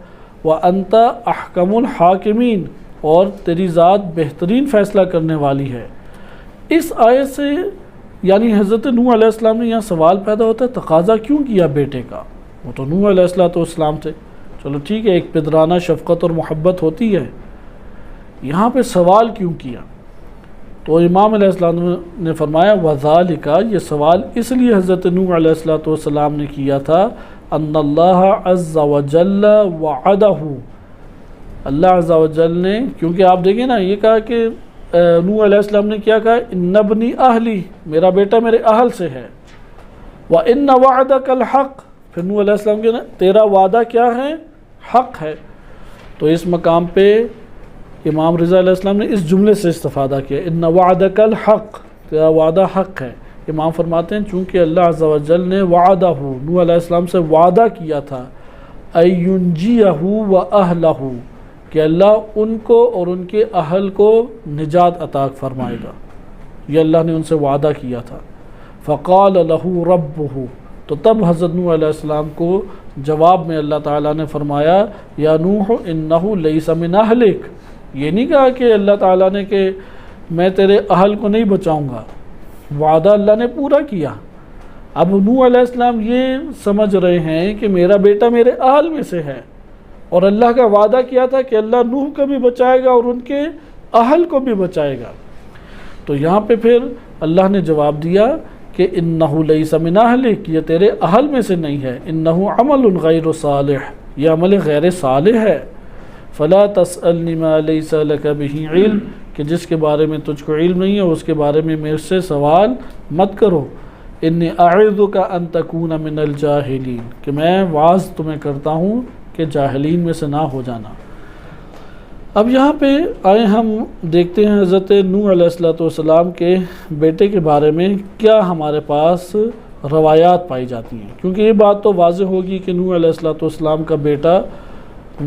وَأَنْتَ أَحْكَمُ الْحَاكِمِينَ، اور تیری ذات بہترین فیصلہ کرنے والی ہے۔ اس آیت سے یعنی حضرت نوح علیہ السلام نے یہاں سوال پیدا ہوتا ہے، تقاضا کیوں کیا بیٹے کا؟ وہ تو نوح علیہ السلام تھے، چلو ٹھیک ہے، ایک پدرانہ شفقت اور محبت ہوتی ہے، یہاں پہ سوال کیوں کیا؟ تو امام علیہ السلام نے فرمایا، وَذَلِكَ، یہ سوال اس لیے حضرت نوح علیہ السلام نے کیا تھا، ان اللہ عز وجل وعدہ، اللہ عز وجل نے، کیونکہ آپ دیکھیں نا، یہ کہا کہ نوح علیہ السلام نے کیا کہا، ان ابنی اہلی، میرا بیٹا میرے اہل سے ہے، وَإِنَّ وَعْدَكَ الْحَقِّ، پھر نوح علیہ السلام کے نا تیرا وعدہ کیا ہے؟ حق ہے۔ تو اس مقام پہ امام رضا علیہ السلام نے اس جملے سے استفادہ کیا، ان وعدک الحق، تیرا وعدہ حق ہے۔ امام فرماتے ہیں چونکہ اللہ عز و جل نے وعدہ نوح علیہ السلام سے وعدہ کیا تھا، اینجیہ و اہلہ، کہ اللہ ان کو اور ان کے اہل کو نجات عطا فرمائے گا، یہ اللہ نے ان سے وعدہ کیا تھا۔ فقال لہ ربہ، تو تب حضرت نوح علیہ السلام کو جواب میں اللہ تعالیٰ نے فرمایا، یا نوح انہ لیس من اہلک، یہ نہیں کہا کہ اللہ تعالیٰ نے کہ میں تیرے اہل کو نہیں بچاؤں گا، وعدہ اللہ نے پورا کیا۔ اب نوح علیہ السلام یہ سمجھ رہے ہیں کہ میرا بیٹا میرے اہل میں سے ہے، اور اللہ کا وعدہ کیا تھا کہ اللہ نوح کو بھی بچائے گا اور ان کے اہل کو بھی بچائے گا۔ تو یہاں پہ پھر اللہ نے جواب دیا کہ انہ لیس من اہلک، یہ تیرے اہل میں سے نہیں ہے، انہ عمل غیر صالح، یہ عمل غیر صالح ہے۔ فلا تسألنی ما لیس لک بہ علم، کہ جس کے بارے میں تجھ کو علم نہیں ہے اس کے بارے میں میرے سے سوال مت کرو۔ انی اعظک ان تکون من الجاہلین، کہ میں واعظ تمہیں کرتا ہوں کہ جاہلین میں سے نہ ہو جانا۔ اب یہاں پہ آئے ہم دیکھتے ہیں حضرت نوح علیہ السلام کے بیٹے کے بارے میں کیا ہمارے پاس روایات پائی جاتی ہیں، کیونکہ یہ بات تو واضح ہوگی کہ نوح علیہ السلام کا بیٹا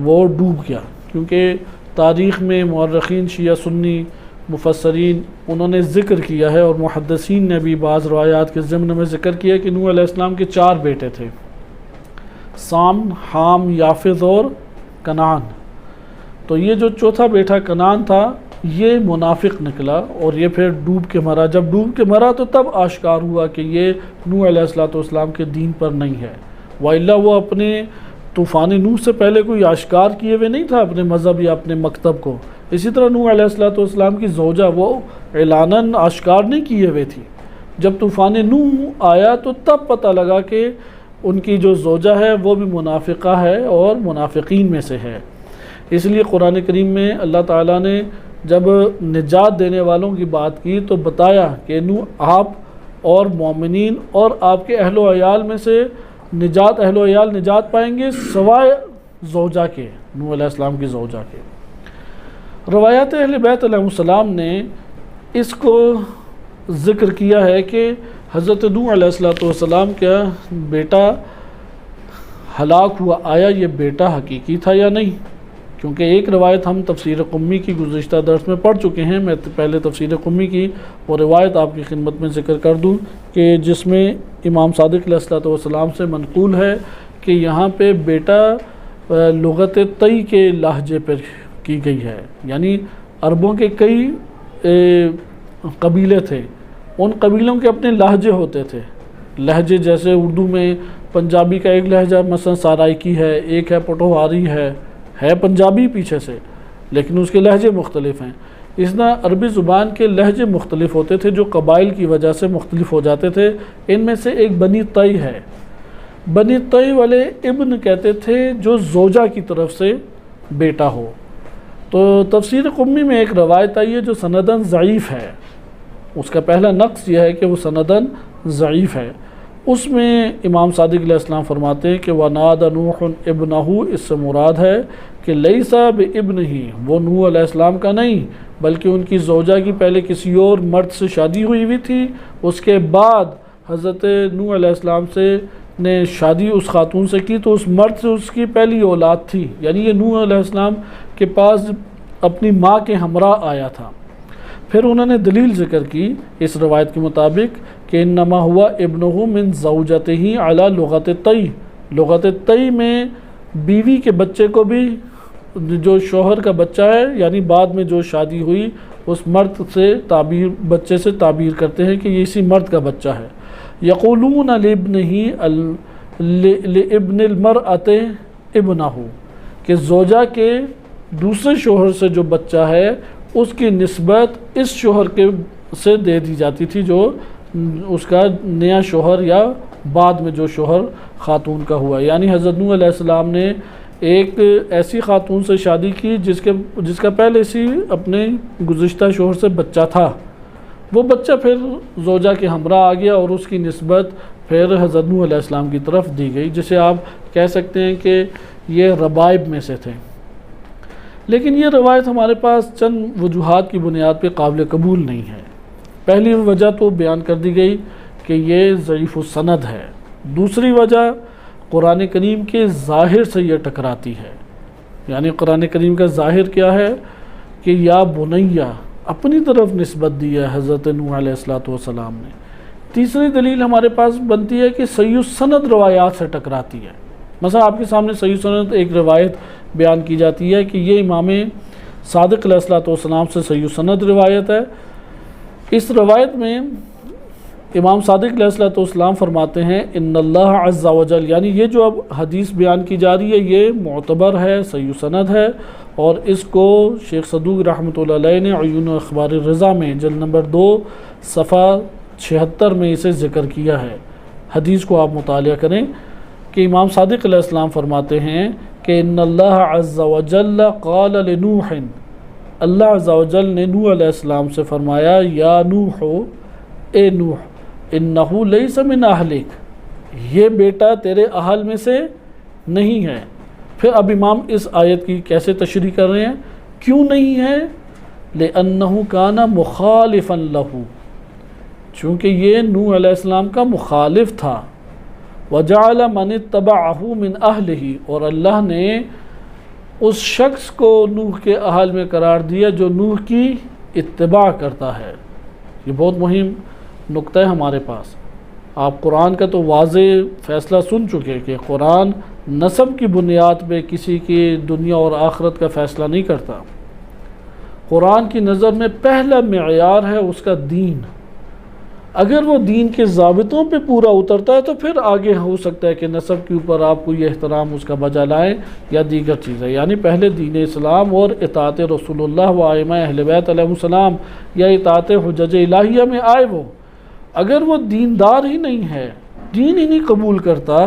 وہ ڈوب گیا، کیونکہ تاریخ میں مورخین شیعہ سنی مفسرین انہوں نے ذکر کیا ہے، اور محدثین نے بھی بعض روایات کے ضمن میں ذکر کیا کہ نوح علیہ السلام کے 4 بیٹے تھے، سام، حام، یافز اور کنعان۔ تو یہ جو چوتھا بیٹا کنعان تھا یہ منافق نکلا اور یہ پھر ڈوب کے مرا۔ جب ڈوب کے مرا تو تب آشکار ہوا کہ یہ نوح علیہ السلام کے دین پر نہیں ہے، وإلا وہ اپنے طوفان نوح سے پہلے کوئی آشکار کیے ہوئے نہیں تھا اپنے مذہب یا اپنے مکتب کو. اسی طرح نوح علیہ السلام کی زوجہ وہ اعلاناً آشکار نہیں کیے ہوئے تھی. جب طوفان نوح آیا تو تب پتہ لگا کہ ان کی جو زوجہ ہے وہ بھی منافقہ ہے اور منافقین میں سے ہے. اس لیے قرآن کریم میں اللہ تعالیٰ نے جب نجات دینے والوں کی بات کی تو بتایا کہ نوح آپ اور مومنین اور آپ کے اہل و عیال میں سے اہل و عیال نجات پائیں گے سوائے زوجہ کے، نوح علیہ السلام کی زوجہ کے. روایات اہل بیت علیہ السلام نے اس کو ذکر کیا ہے کہ حضرت نوح علیہ السلام کا بیٹا ہلاک ہوا، آیا یہ بیٹا حقیقی تھا یا نہیں؟ کیونکہ ایک روایت ہم تفسیر قمی کی گزشتہ درس میں پڑھ چکے ہیں. میں پہلے تفسیر قمی کی وہ روایت آپ کی خدمت میں ذکر کر دوں کہ جس میں امام صادق علیہ السلام سے منقول ہے کہ یہاں پہ بیٹا لغت طی کے لہجے پر کی گئی ہے. یعنی عربوں کے کئی قبیلے تھے، ان قبیلوں کے اپنے لہجے ہوتے تھے. لہجے جیسے اردو میں پنجابی کا ایک لہجہ مثلا سرائکی ہے، ایک ہے پٹواری ہے پنجابی پیچھے سے، لیکن اس کے لہجے مختلف ہیں. اس طرح عربی زبان کے لہجے مختلف ہوتے تھے جو قبائل کی وجہ سے مختلف ہو جاتے تھے. ان میں سے ایک بنی طی ہے. بنی طی والے ابن کہتے تھے جو زوجہ کی طرف سے بیٹا ہو. تو تفسیر قمی میں ایک روایت آئی ہے جو سندن ضعیف ہے. اس کا پہلا نقص یہ ہے کہ وہ سندن ضعیف ہے. اس میں امام صادق علیہ السلام فرماتے ہیں کہ وَنَادَ نُوحٌ ابْنَهُ، اس سے مراد ہے کہ لَيْسَ بِإِبْنِهِ، وہ نوح علیہ السلام کا نہیں بلکہ ان کی زوجہ کی پہلے کسی اور مرد سے شادی ہوئی تھی. اس کے بعد حضرت نوح علیہ السلام نے شادی اس خاتون سے کی تو اس مرد سے اس کی پہلی اولاد تھی. یعنی یہ نوح علیہ السلام کے پاس اپنی ماں کے ہمراہ آیا تھا. پھر انہوں نے دلیل ذکر کی اس روایت کے مطابق کہ انما ہوا ابنہ من زوجتہ علی لغت طی. لغت طی میں بیوی کے بچے کو بھی جو شوہر کا بچہ ہے یعنی بعد میں جو شادی ہوئی اس مرد سے بچے سے تعبیر کرتے ہیں کہ یہ اسی مرد کا بچہ ہے. یقولون لابنہ لابن المرأۃ ابنہ، کہ زوجہ کے دوسرے شوہر سے جو بچہ ہے اس کی نسبت اس شوہر کے سے دے دی جاتی تھی جو اس کا نیا شوہر یا بعد میں جو شوہر خاتون کا ہوا. یعنی حضرت نوح علیہ السلام نے ایک ایسی خاتون سے شادی کی جس کا پہلے سے اپنے گزشتہ شوہر سے بچہ تھا. وہ بچہ پھر زوجہ کے ہمراہ آ گیا اور اس کی نسبت پھر حضرت نوح علیہ السلام کی طرف دی گئی، جسے آپ کہہ سکتے ہیں کہ یہ ربائب میں سے تھے. لیکن یہ روایت ہمارے پاس چند وجوہات کی بنیاد پہ قابل قبول نہیں ہے. پہلی وجہ تو بیان کر دی گئی کہ یہ ضعیف السند ہے. دوسری وجہ قرآن کریم کے ظاہر سے یہ ٹکراتی ہے. یعنی قرآن کریم کا ظاہر کیا ہے کہ یا بنیہ اپنی طرف نسبت دی ہے حضرت نوح علیہ السلام نے. تیسری دلیل ہمارے پاس بنتی ہے کہ صحیح السند روایات سے ٹکراتی ہے. مثلا آپ کے سامنے صحیح السند ایک روایت بیان کی جاتی ہے کہ یہ امام صادق علیہ السلام سے صحیح السند روایت ہے. اس روایت میں امام صادق علیہ السلام فرماتے ہیں ان اللہ عز و جل، یعنی یہ جو اب حدیث بیان کی جا رہی ہے یہ معتبر ہے، صحیح سند ہے، اور اس کو شیخ صدوق رحمۃ اللہ علیہ نے عیون اخبار الرضا میں جلد نمبر 2 صفحہ 76 میں اسے ذکر کیا ہے. حدیث کو آپ مطالعہ کریں کہ امام صادق علیہ السلام فرماتے ہیں کہ ان اللہ عز و جل قال لنوح، اللہ عز و جل نے نوح علیہ السلام سے فرمایا یا نوح، اے نوح، انہو لیس من اہلک، یہ بیٹا تیرے اہل میں سے نہیں ہے. پھر اب امام اس آیت کی کیسے تشریح کر رہے ہیں؟ کیوں نہیں ہے؟ لأنہ کان مخالفا لہ، چونکہ یہ نوح علیہ السلام کا مخالف تھا. وجعل من اتبعہ من اہلہ، اور اللہ نے اس شخص کو نوح کے اہل میں قرار دیا جو نوح کی اتباع کرتا ہے. یہ بہت مہم نقطہ ہے ہمارے پاس. آپ قرآن کا تو واضح فیصلہ سن چکے کہ قرآن نسب کی بنیاد پہ کسی کی دنیا اور آخرت کا فیصلہ نہیں کرتا. قرآن کی نظر میں پہلا معیار ہے اس کا دین. اگر وہ دین کے ضابطوں پہ پورا اترتا ہے تو پھر آگے ہو سکتا ہے کہ نسب کے اوپر آپ کو یہ احترام اس کا بجا لائیں یا دیگر چیزیں، یعنی پہلے دین اسلام اور اطاعت رسول اللہ و ائمہ اہل بیت علیہ السلام یا اطاعت حجج الہیہ میں آئے وہ۔ اگر وہ دیندار ہی نہیں ہے، دین ہی نہیں قبول کرتا،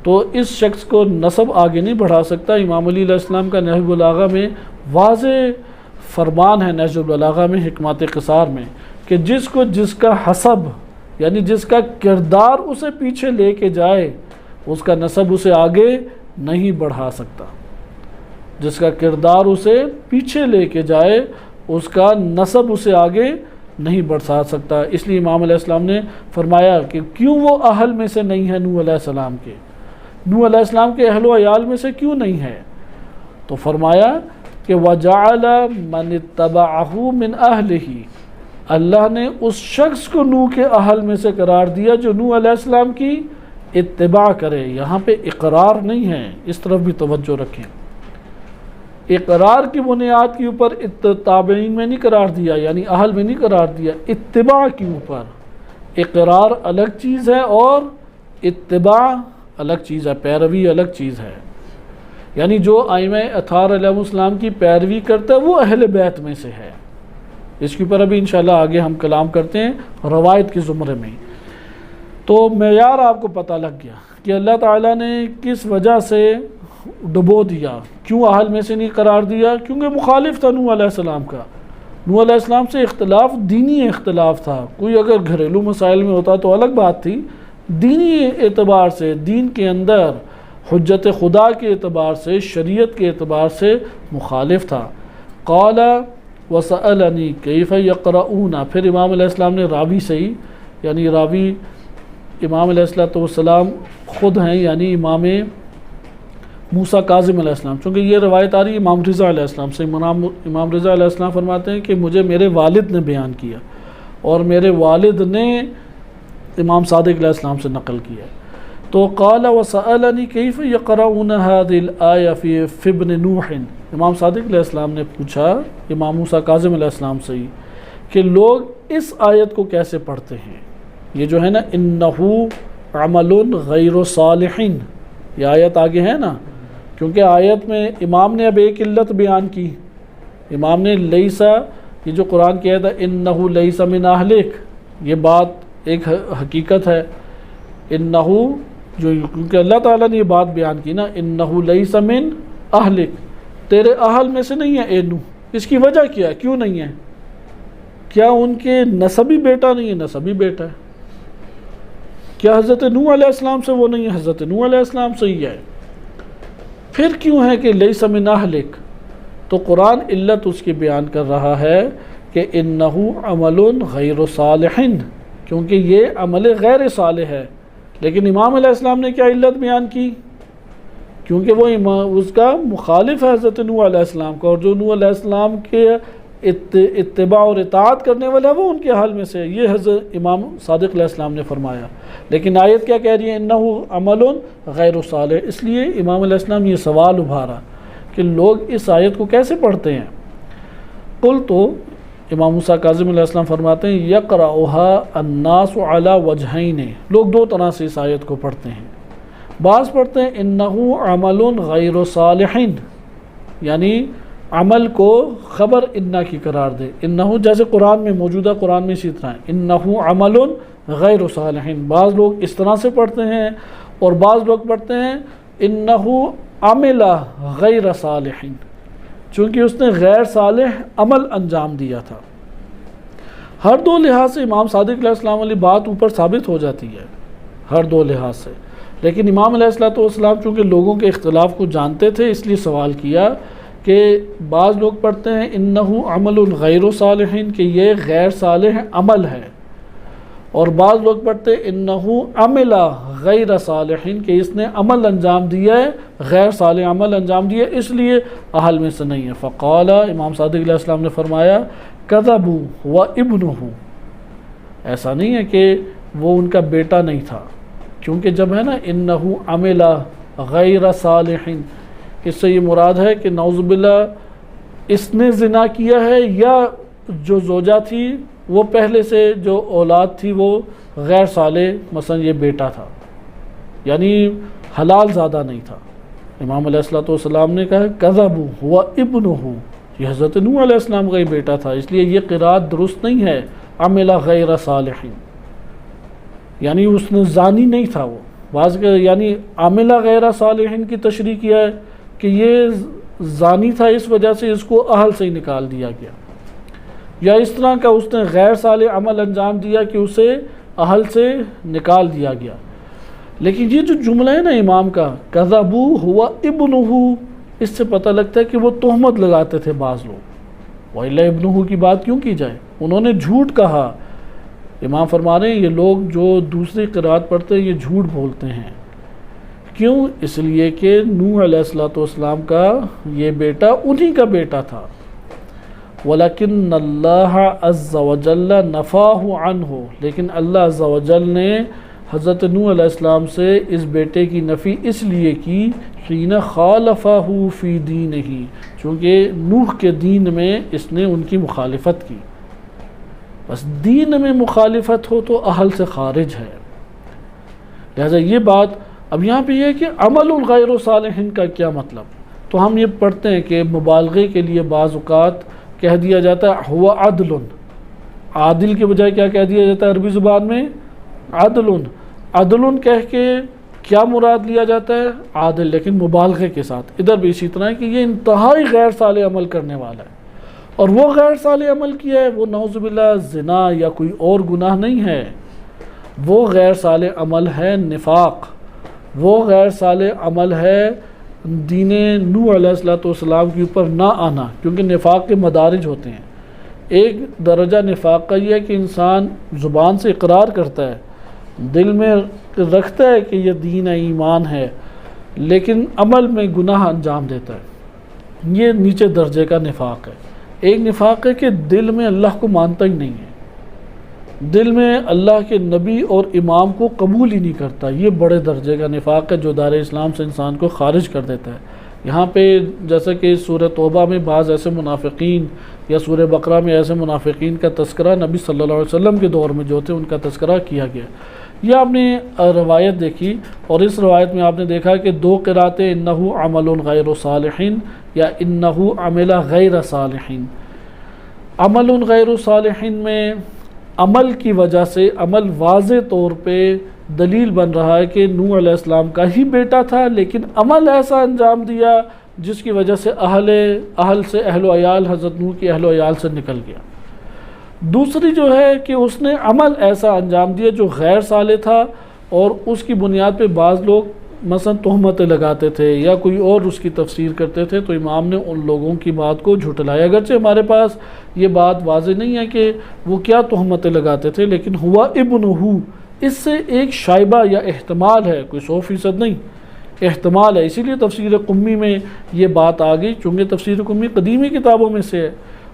تو اس شخص کو نسب آگے نہیں بڑھا سکتا۔ امام علی علیہ السلام کا نہج البلاغہ میں واضح فرمان ہے، نہج البلاغہ میں حکمت قصار میں، کہ جس کو جس کا حسب یعنی جس کا کردار اسے پیچھے لے کے جائے اس کا نسب اسے آگے نہیں بڑھا سکتا۔ جس کا کردار اسے پیچھے لے کے جائے اس کا نسب اسے آگے نہیں بڑھا سکتا۔ اس لیے امام علیہ السلام نے فرمایا کہ کیوں وہ اہل میں سے نہیں ہے نوح علیہ السلام کے، نوح علیہ السلام کے اہل و عیال میں سے کیوں نہیں ہے؟ تو فرمایا کہ وَجَعَلَ مَنِ اتَّبَعَهُ مِنْ أَهْلِهِ، اللہ نے اس شخص کو نوح کے اہل میں سے قرار دیا جو نوح علیہ السلام کی اتباع کرے۔ یہاں پہ اقرار نہیں ہے، اس طرف بھی توجہ رکھیں۔ اقرار کی بنیاد کے اوپر تابعین میں نہیں قرار دیا، یعنی اہل میں نہیں قرار دیا، اتباع کے اوپر۔ اقرار الگ چیز ہے اور اتباع الگ چیز ہے، پیروی الگ چیز ہے۔ یعنی جو ائمہ اطہار علیہ السلام کی پیروی کرتا ہے وہ اہل بیت میں سے ہے۔ اس کے اوپر ابھی انشاءاللہ آگے ہم کلام کرتے ہیں روایت کے زمرے میں۔ تو معیار آپ کو پتہ لگ گیا کہ اللہ تعالیٰ نے کس وجہ سے ڈبو دیا، کیوں اہل میں سے نہیں قرار دیا؟ کیونکہ مخالف تھا نوح علیہ السلام کا۔ نوح علیہ السلام سے اختلاف دینی اختلاف تھا، کوئی اگر گھریلو مسائل میں ہوتا تو الگ بات تھی، دینی اعتبار سے، دین کے اندر حجت خدا کے اعتبار سے، شریعت کے اعتبار سے مخالف تھا۔ قال وسألنی کیف یقرؤون، پھر امام علیہ السلام نے راوی سے ہی، یعنی راوی امام علیہ السلام خود ہیں، یعنی امام موسیٰ کاظم علیہ السلام، چونکہ یہ روایت آ رہی ہے امام رضا علیہ السلام سے۔ امام رضا علیہ السلام فرماتے ہیں کہ مجھے میرے والد نے بیان کیا اور میرے والد نے امام صادق علیہ السلام سے نقل کیا۔ تو قال وسألنی کیف یقرؤون هذه الآیہ فی ابن نوح، امام صادق علیہ السلام نے پوچھا امام موسیٰ کاظم علیہ السلام سے ہی کہ لوگ اس آیت کو کیسے پڑھتے ہیں؟ یہ جو ہے نا انہو عمل غیر صالح، یہ آیت آگے ہے نا، کیونکہ آیت میں امام نے اب ایک علت بیان کی، امام نے لیسا، یہ جو قرآن کی آیت ہے انہو لیسا من اہلک، یہ بات ایک حقیقت ہے، انہو جو، کیونکہ اللہ تعالیٰ نے یہ بات بیان کی نا انہو لیسا من اہلک، تیرے اہل میں سے نہیں ہے اے نوح۔ اس کی وجہ کیا ہے؟ کیوں نہیں ہے؟ کیا ان کے نسبی بیٹا نہیں ہے؟ نسبی بیٹا ہے۔ کیا حضرت نوح علیہ السلام سے وہ نہیں ہے؟ حضرت نوح علیہ السلام سے ہی ہے۔ پھر کیوں ہے کہ لیس من اہلک؟ تو قرآن علت اس کی بیان کر رہا ہے کہ انہو عمل غیر صالح، کیونکہ یہ عمل غیر صالح ہے۔ لیکن امام علیہ السلام نے کیا علت بیان کی؟ کیونکہ وہ اس کا مخالف ہے حضرت نوح علیہ السلام کا، اور جو نوح علیہ السلام کے اتباع اور اطاعت کرنے والا ہے وہ ان کے حال میں سے ہے، یہ حضرت امام صادق علیہ السلام نے فرمایا۔ لیکن آیت کیا کہہ رہی ہے؟ انہو عمل غیر صالح۔ اس لیے امام علیہ السلام یہ سوال ابھارا کہ لوگ اس آیت کو کیسے پڑھتے ہیں؟ قلت، امام موسیٰ کاظم علیہ السلام فرماتے ہیں یقرأها الناس علی وجہین، لوگ دو طرح سے اس آیت کو پڑھتے ہیں۔ بعض پڑھتے ہیں انہو عمل غیر صالح، یعنی عمل کو خبر انہ کی قرار دے، انہو جیسے قرآن میں موجودہ قرآن میں اسی طرح ہے انہو عمل غیر صالح۔ بعض لوگ اس طرح سے پڑھتے ہیں اور بعض لوگ پڑھتے ہیں انہو عمل غیر صالح، چونکہ اس نے غیر صالح عمل انجام دیا تھا۔ ہر دو لحاظ سے امام صادق علیہ السلام والی بات اوپر ثابت ہو جاتی ہے، ہر دو لحاظ سے۔ لیکن امام علیہ السلام چونکہ لوگوں کے اختلاف کو جانتے تھے اس لیے سوال کیا کہ بعض لوگ پڑھتے ہیں انہو عمل غیر صالح، کہ یہ غیر صالح عمل ہے، اور بعض لوگ پڑھتے ہیں انہو عمل غیر صالح، کہ اس نے عمل انجام دیا ہے، غیر صالح عمل انجام دیا ہے، اس لیے اہل میں سے نہیں ہے۔ فقال، امام صادق علیہ السلام نے فرمایا کذبوا وابنہ، ایسا نہیں ہے کہ وہ ان کا بیٹا نہیں تھا، کیونکہ جب ہے نا انہو عمل غیر صالح، اس سے یہ مراد ہے کہ نعوذ باللہ اس نے زنا کیا ہے یا جو زوجہ تھی وہ پہلے سے جو اولاد تھی وہ غیر صالح، مثلا یہ بیٹا تھا، یعنی حلال زادہ نہیں تھا۔ امام علیہ السلام نے کہا کذبوا ہوا ابنہ، یہ حضرت نوح علیہ السلام کا ہی بیٹا تھا، اس لیے یہ قرات درست نہیں ہے۔ عمل غیر صالح، یعنی اس نے زانی نہیں تھا وہ، بعض یعنی عاملہ غیر صالحین کی تشریح کیا ہے کہ یہ زانی تھا، اس وجہ سے اس کو اہل سے ہی نکال دیا گیا، یا اس طرح کا اس نے غیر صالح عمل انجام دیا کہ اسے اہل سے نکال دیا گیا۔ لیکن یہ جو جملہ ہے نا امام کا کذبوا ہوا ابنہ، اس سے پتہ لگتا ہے کہ وہ تہمت لگاتے تھے بعض لوگ، وَإِلَّا ابنہ کی بات کیوں کی جائے، انہوں نے جھوٹ کہا۔ امام فرما رہے ہیں یہ لوگ جو دوسری قرات پڑھتے ہیں یہ جھوٹ بولتے ہیں، کیوں؟ اس لیے کہ نوح علیہ السلام کا یہ بیٹا انہی کا بیٹا تھا۔ وَلَكِنَّ اللَّهَ عَزَّ وَجَلَّ نَفَاهُ عَنْهُ، لیکن اللہ عز و جل نے حضرت نوح علیہ السلام سے اس بیٹے کی نفی اس لیے کی حین خالفہ فی دینہ، چونکہ نوح کے دین میں اس نے ان کی مخالفت کی۔ بس دین میں مخالفت ہو تو اہل سے خارج ہے، لہذا یہ بات۔ اب یہاں پہ یہ ہے کہ عمل الغیر صالح کا کیا مطلب، تو ہم یہ پڑھتے ہیں کہ مبالغے کے لیے بعض اوقات کہہ دیا جاتا ہے ہوا عدل، عادل کے بجائے کیا کہہ دیا جاتا ہے عربی زبان میں؟ عدل۔ عدل کہہ کے کیا مراد لیا جاتا ہے؟ عادل، لیکن مبالغے کے ساتھ۔ ادھر بھی اسی طرح ہے کہ یہ انتہائی غیر صالح عمل کرنے والا ہے، اور وہ غیر صالح عمل کیا ہے وہ نعوذ باللہ زنا یا کوئی اور گناہ نہیں ہے، وہ غیر صالح عمل ہے نفاق، وہ غیر صالح عمل ہے دین نوح علیہ السلام کے اوپر نہ آنا، کیونکہ نفاق کے مدارج ہوتے ہیں۔ ایک درجہ نفاق کا یہ ہے کہ انسان زبان سے اقرار کرتا ہے، دل میں رکھتا ہے کہ یہ دین ایمان ہے، لیکن عمل میں گناہ انجام دیتا ہے، یہ نیچے درجے کا نفاق ہے۔ ایک نفاق ہے کہ دل میں اللہ کو مانتا ہی نہیں ہے، دل میں اللہ کے نبی اور امام کو قبول ہی نہیں کرتا، یہ بڑے درجے کا نفاق ہے جو دار اسلام سے انسان کو خارج کر دیتا ہے۔ یہاں پہ جیسا کہ سورہ توبہ میں بعض ایسے منافقین یا سورہ بقرہ میں ایسے منافقین کا تذکرہ نبی صلی اللہ علیہ وسلم کے دور میں جو تھے ان کا تذکرہ کیا گیا۔ یہ آپ نے روایت دیکھی، اور اس روایت میں آپ نے دیکھا کہ دو قراتیں انہو عمل غیر صالح یا انہو عمل غیر صالح۔ عمل غیر صالح میں عمل کی وجہ سے عمل واضح طور پہ دلیل بن رہا ہے کہ نوح علیہ السلام کا ہی بیٹا تھا، لیکن عمل ایسا انجام دیا جس کی وجہ سے اہل و عیال حضرت نوح کی اہل و عیال سے نکل گیا۔ دوسری جو ہے کہ اس نے عمل ایسا انجام دیا جو غیر صالح تھا، اور اس کی بنیاد پہ بعض لوگ مثلا تہمتیں لگاتے تھے یا کوئی اور اس کی تفسیر کرتے تھے، تو امام نے ان لوگوں کی بات کو جھٹلایا۔ اگرچہ ہمارے پاس یہ بات واضح نہیں ہے کہ وہ کیا تہمتیں لگاتے تھے، لیکن ہوا ابنہ، اس سے ایک شائبہ یا احتمال ہے، کوئی 100% نہیں، احتمال ہے۔ اسی لیے تفسیر قمی میں یہ بات آ گئی، چونکہ تفسیر قمی قدیمی کتابوں میں سے ہے۔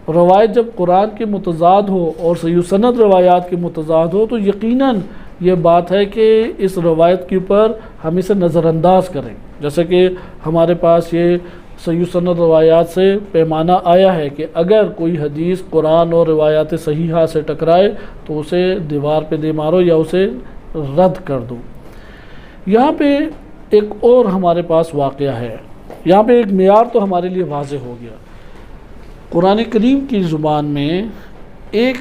روایت جب قرآن کے متضاد ہو اور صحیح سند روایات کے متضاد ہو تو یقیناً یہ بات ہے کہ اس روایت کے اوپر ہم اسے نظر انداز کریں، جیسے کہ ہمارے پاس یہ صحیح سند روایات سے پیمانہ آیا ہے کہ اگر کوئی حدیث قرآن اور روایات صحیحہ سے ٹکرائے تو اسے دیوار پہ دے مارو یا اسے رد کر دو۔ یہاں پہ ایک اور ہمارے پاس واقعہ ہے، یہاں پہ ایک معیار تو ہمارے لیے واضح ہو گیا۔ قرآن کریم کی زبان میں ایک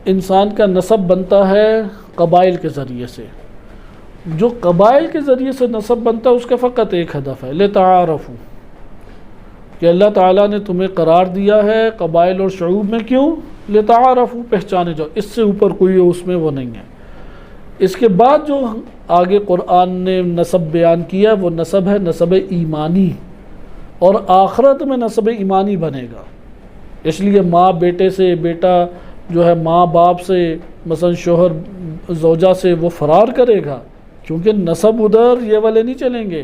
انسان کا نسب بنتا ہے قبائل کے ذریعے سے، جو قبائل کے ذریعے سے نسب بنتا ہے اس کا فقط ایک ہدف ہے، لتعارفوا، کہ اللہ تعالیٰ نے تمہیں قرار دیا ہے قبائل اور شعوب میں، کیوں؟ لتعارفوا، پہچانے جاؤ، اس سے اوپر کوئی اس میں وہ نہیں ہے۔ اس کے بعد جو آگے قرآن نے نسب بیان کیا وہ نسب ہے نسب ایمانی، اور آخرت میں نسب ایمانی بنے گا۔ اس لیے ماں بیٹے سے، بیٹا جو ہے ماں باپ سے، مثلا شوہر زوجہ سے وہ فرار کرے گا، کیونکہ نسب ادھر یہ والے نہیں چلیں گے۔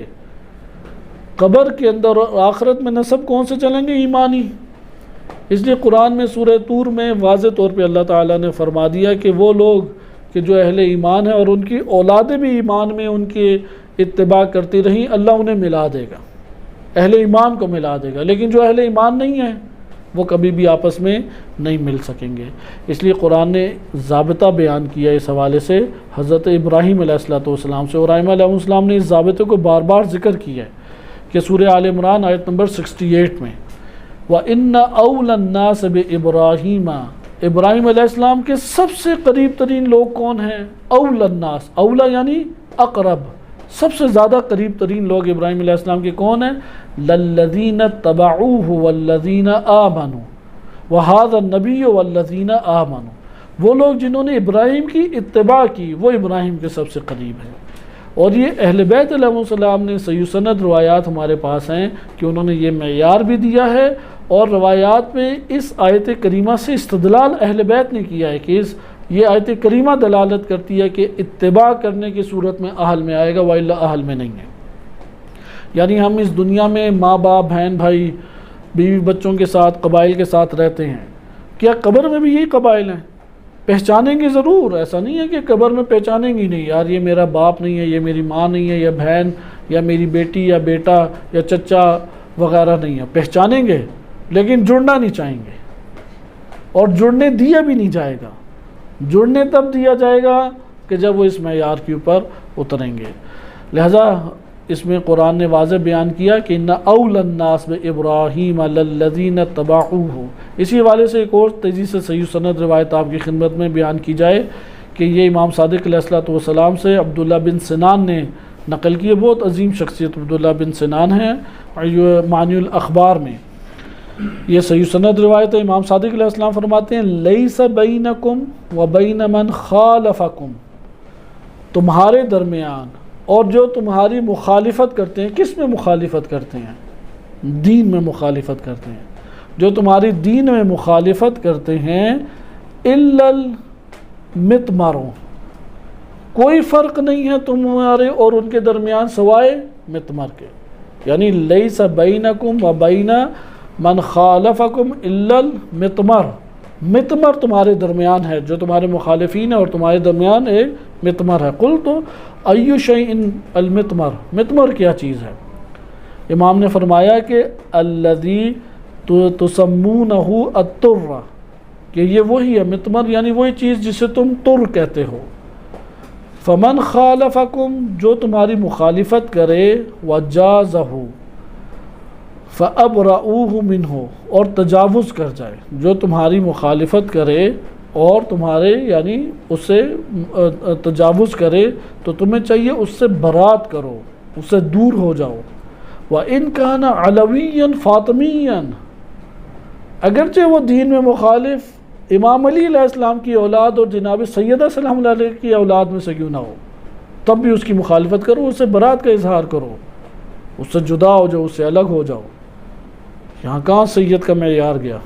قبر کے اندر اور آخرت میں نسب کون سے چلیں گے؟ ایمانی۔ اس لیے قرآن میں سورہ طور میں واضح طور پہ اللہ تعالیٰ نے فرما دیا کہ وہ لوگ کہ جو اہل ایمان ہیں اور ان کی اولادیں بھی ایمان میں ان کے اتباع کرتی رہیں، اللہ انہیں ملا دے گا، اہل ایمان کو ملا دے گا۔ لیکن جو اہل ایمان نہیں ہیں وہ کبھی بھی آپس میں نہیں مل سکیں گے۔ اس لیے قرآن نے ضابطہ بیان کیا اس حوالے سے حضرت ابراہیم علیہ السلام سے، اور ابراہیم علیہ السلام نے اس ضابطے کو بار بار ذکر کیا ہے کہ سورہ آل عمران آیت نمبر 68 میں وَإِنَّ أَوْلَى النَّاسِ بِإِبْرَاهِيمَ، ابراہیم علیہ السلام کے سب سے قریب ترین لوگ کون ہیں؟ اول الناس، اولا یعنی اقرب، سب سے زیادہ قریب ترین لوگ ابراہیم علیہ السلام کے کون ہیں؟ للذین اتبعوہ والذین آمنوا وہذا النبی والذین آمنوا، وہ لوگ جنہوں نے ابراہیم کی اتباع کی وہ ابراہیم کے سب سے قریب ہیں۔ اور یہ اہل بیت علیہ السلام نے صحیح سند روایات ہمارے پاس ہیں کہ انہوں نے یہ معیار بھی دیا ہے، اور روایات میں اس آیت کریمہ سے استدلال اہل بیت نے کیا ہے کہ یہ آیت کریمہ دلالت کرتی ہے کہ اتباع کرنے کی صورت میں اہل میں آئے گا وإلا اہل میں نہیں ہے۔ یعنی ہم اس دنیا میں ماں باپ، بہن بھائی، بیوی بچوں کے ساتھ، قبائل کے ساتھ رہتے ہیں، کیا قبر میں بھی یہی قبائل ہیں؟ پہچانیں گے ضرور، ایسا نہیں ہے کہ قبر میں پہچانیں گی نہیں، یار یہ میرا باپ نہیں ہے، یہ میری ماں نہیں ہے، یا بہن یا میری بیٹی یا بیٹا یا چچا وغیرہ نہیں ہے، پہچانیں گے لیکن جڑنا نہیں چاہیں گے، اور جڑنے دیا بھی نہیں جائے گا۔ جڑنے تب دیا جائے گا کہ جب وہ اس معیار کے اوپر اتریں گے۔ لہذا اس میں قرآن نے واضح بیان کیا کہ ان اول الناس بابراہیم للذین اتبعوہ۔ اسی حوالے سے ایک اور تیزی سے صحیح سند روایت آپ کی خدمت میں بیان کی جائے کہ یہ امام صادق علیہ السلام سے عبداللہ بن سنان نے نقل کی ہے، بہت عظیم شخصیت عبداللہ بن سنان ہے، معنی الاخبار میں یہ صحیح سند روایت ہے۔ امام صادق علیہ السلام فرماتے ہیں لیس بینکم و بین من خالفکم، تمہارے درمیان اور جو تمہاری مخالفت کرتے ہیں، کس میں مخالفت کرتے ہیں؟ دین میں مخالفت کرتے ہیں، جو تمہاری دین میں مخالفت کرتے ہیں الا المتمر، کوئی فرق نہیں ہے تمہارے اور ان کے درمیان سوائے متمر کے، یعنی لیس بینکم و بین من خالفکم الا المتمر، متمر تمہارے درمیان ہے، جو تمہارے مخالفین ہیں اور تمہارے درمیان ایک متمر ہے۔ قلت ای شیء المتمر، متمر کیا چیز ہے؟ امام نے فرمایا کہ الذی تسمونہ التر، کہ یہ وہی ہے متمر، یعنی وہی چیز جسے تم تر کہتے ہو۔ فمن خالفکم، جو تمہاری مخالفت کرے، وجازہ، فَأَبْرَؤُوهُ مِنْهُ، اور تجاوز کر جائے، جو تمہاری مخالفت کرے اور تمہارے یعنی اس سے تجاوز کرے تو تمہیں چاہیے اس سے برات کرو، اس سے دور ہو جاؤ۔ وَإِنْ كَانَ عَلَوِيًّا فَاطِمِيًّا، اگرچہ وہ دین میں مخالف امام علی علیہ السلام کی اولاد اور جناب سیدہ سلام اللہ علیہ کی اولاد میں سے کیوں نہ ہو، تب بھی اس کی مخالفت کرو، اس سے برات کا اظہار کرو، اس سے جدا ہو جاؤ، اس سے الگ ہو جاؤ۔ یہاں کہاں سید کا معیار گیا؟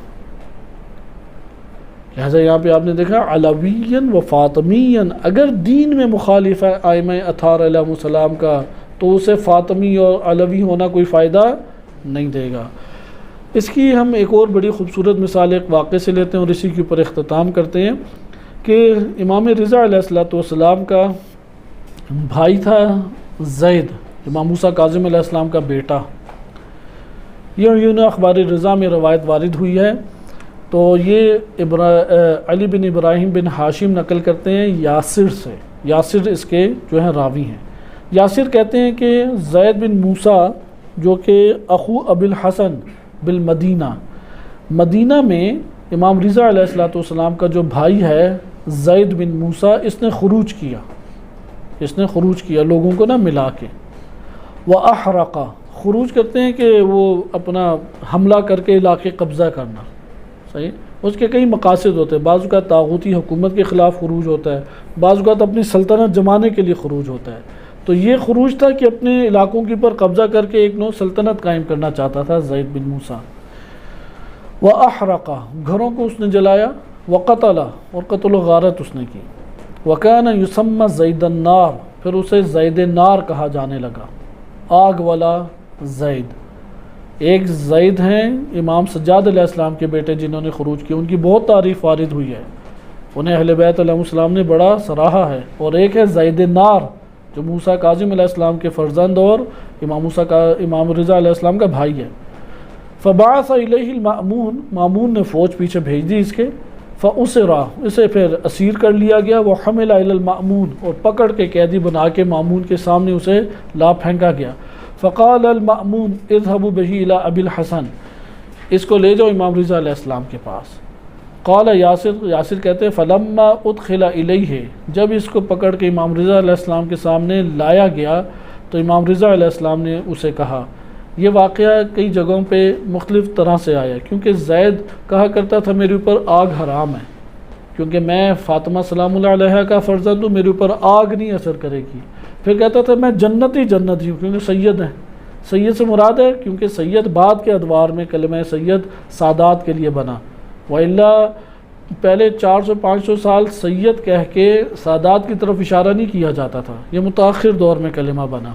لہذا یہاں پہ آپ نے دیکھا علویًا و فاطمیًا، اگر دین میں مخالف ہے ائمہ اطہار علیہ السلام کا تو اسے فاطمی اور علوی ہونا کوئی فائدہ نہیں دے گا۔ اس کی ہم ایک اور بڑی خوبصورت مثال ایک واقعے سے لیتے ہیں اور اسی کے اوپر اختتام کرتے ہیں کہ امام رضا علیہ السلام کا بھائی تھا زید، امام موسیٰ کاظم علیہ السلام کا بیٹا۔ یہ اخبار رضا میں روایت وارد ہوئی ہے، تو یہ علی بن ابراہیم بن ہاشم نقل کرتے ہیں یاسر سے، یاسر اس کے جو ہیں راوی ہیں۔ یاسر کہتے ہیں کہ زید بن موسیٰ جو کہ اخو ابی الحسن بالمدینہ، مدینہ میں امام رضا علیہ السلام کا جو بھائی ہے زید بن موسیٰ، اس نے خروج کیا لوگوں کو ملا کے۔ وَأَحْرَقَ، خروج کرتے ہیں کہ وہ اپنا حملہ کر کے علاقے قبضہ کرنا، صحیح، اس کے کئی مقاصد ہوتے ہیں، بعض اوقات طاغوتی حکومت کے خلاف خروج ہوتا ہے، بعض اوقات اپنی سلطنت جمانے کے لیے خروج ہوتا ہے۔ تو یہ خروج تھا کہ اپنے علاقوں کے اوپر قبضہ کر کے ایک نو سلطنت قائم کرنا چاہتا تھا زید بن موسیٰ۔ وَأَحْرَقَ، گھروں کو اس نے جلایا، وَقَتَلَ، اور قتل و غارت اس نے کی۔ وَكَانَ يُسَمَّى زَيْدَ النَّارِ، پھر اسے زید نار کہا جانے لگا، آگ والا زید۔ ایک زید ہیں امام سجاد علیہ السلام کے بیٹے جنہوں نے خروج کی، ان کی بہت تعریف وارد ہوئی ہے، انہیں اہل بیت علیہ السلام نے بڑا سراہا ہے۔ اور ایک ہے زید نار جو موسیٰ کاظم علیہ السلام کے فرزند اور امام رضا علیہ السلام کا بھائی ہے۔ فبعث الیہ المأمون، مامون نے فوج پیچھے بھیج دی اس کے، فأسرا، اسے پھر اسیر کر لیا گیا، وحمل الی المأمون، اور پکڑ کے قیدی بنا کے مامون کے سامنے اسے لا پھینکا گیا۔ فقال المأمون اذهبوا به الی ابی الحسن، اس کو لے جاؤ امام رضا علیہ السلام کے پاس۔ قال یاسر کہتے ہیں فلما ادخل الیہ، جب اس کو پکڑ کے امام رضا علیہ السلام کے سامنے لایا گیا تو امام رضا علیہ السلام نے اسے کہا، یہ واقعہ کئی جگہوں پہ مختلف طرح سے آیا، کیونکہ زید کہا کرتا تھا میرے اوپر آگ حرام ہے، کیونکہ میں فاطمہ سلام اللہ علیہ کا فرزند ہوں، میرے اوپر آگ نہیں اثر کرے گی۔ پھر کہتا تھا میں جنتی ہوں، کیونکہ سید ہیں۔ سید سے مراد ہے کیونکہ سید بعد کے ادوار میں کلمہ سید سادات کے لیے بنا، وَإِلَّا پہلے 400-500 سال سید کہہ کے سادات کی طرف اشارہ نہیں کیا جاتا تھا، یہ متاخر دور میں کلمہ بنا۔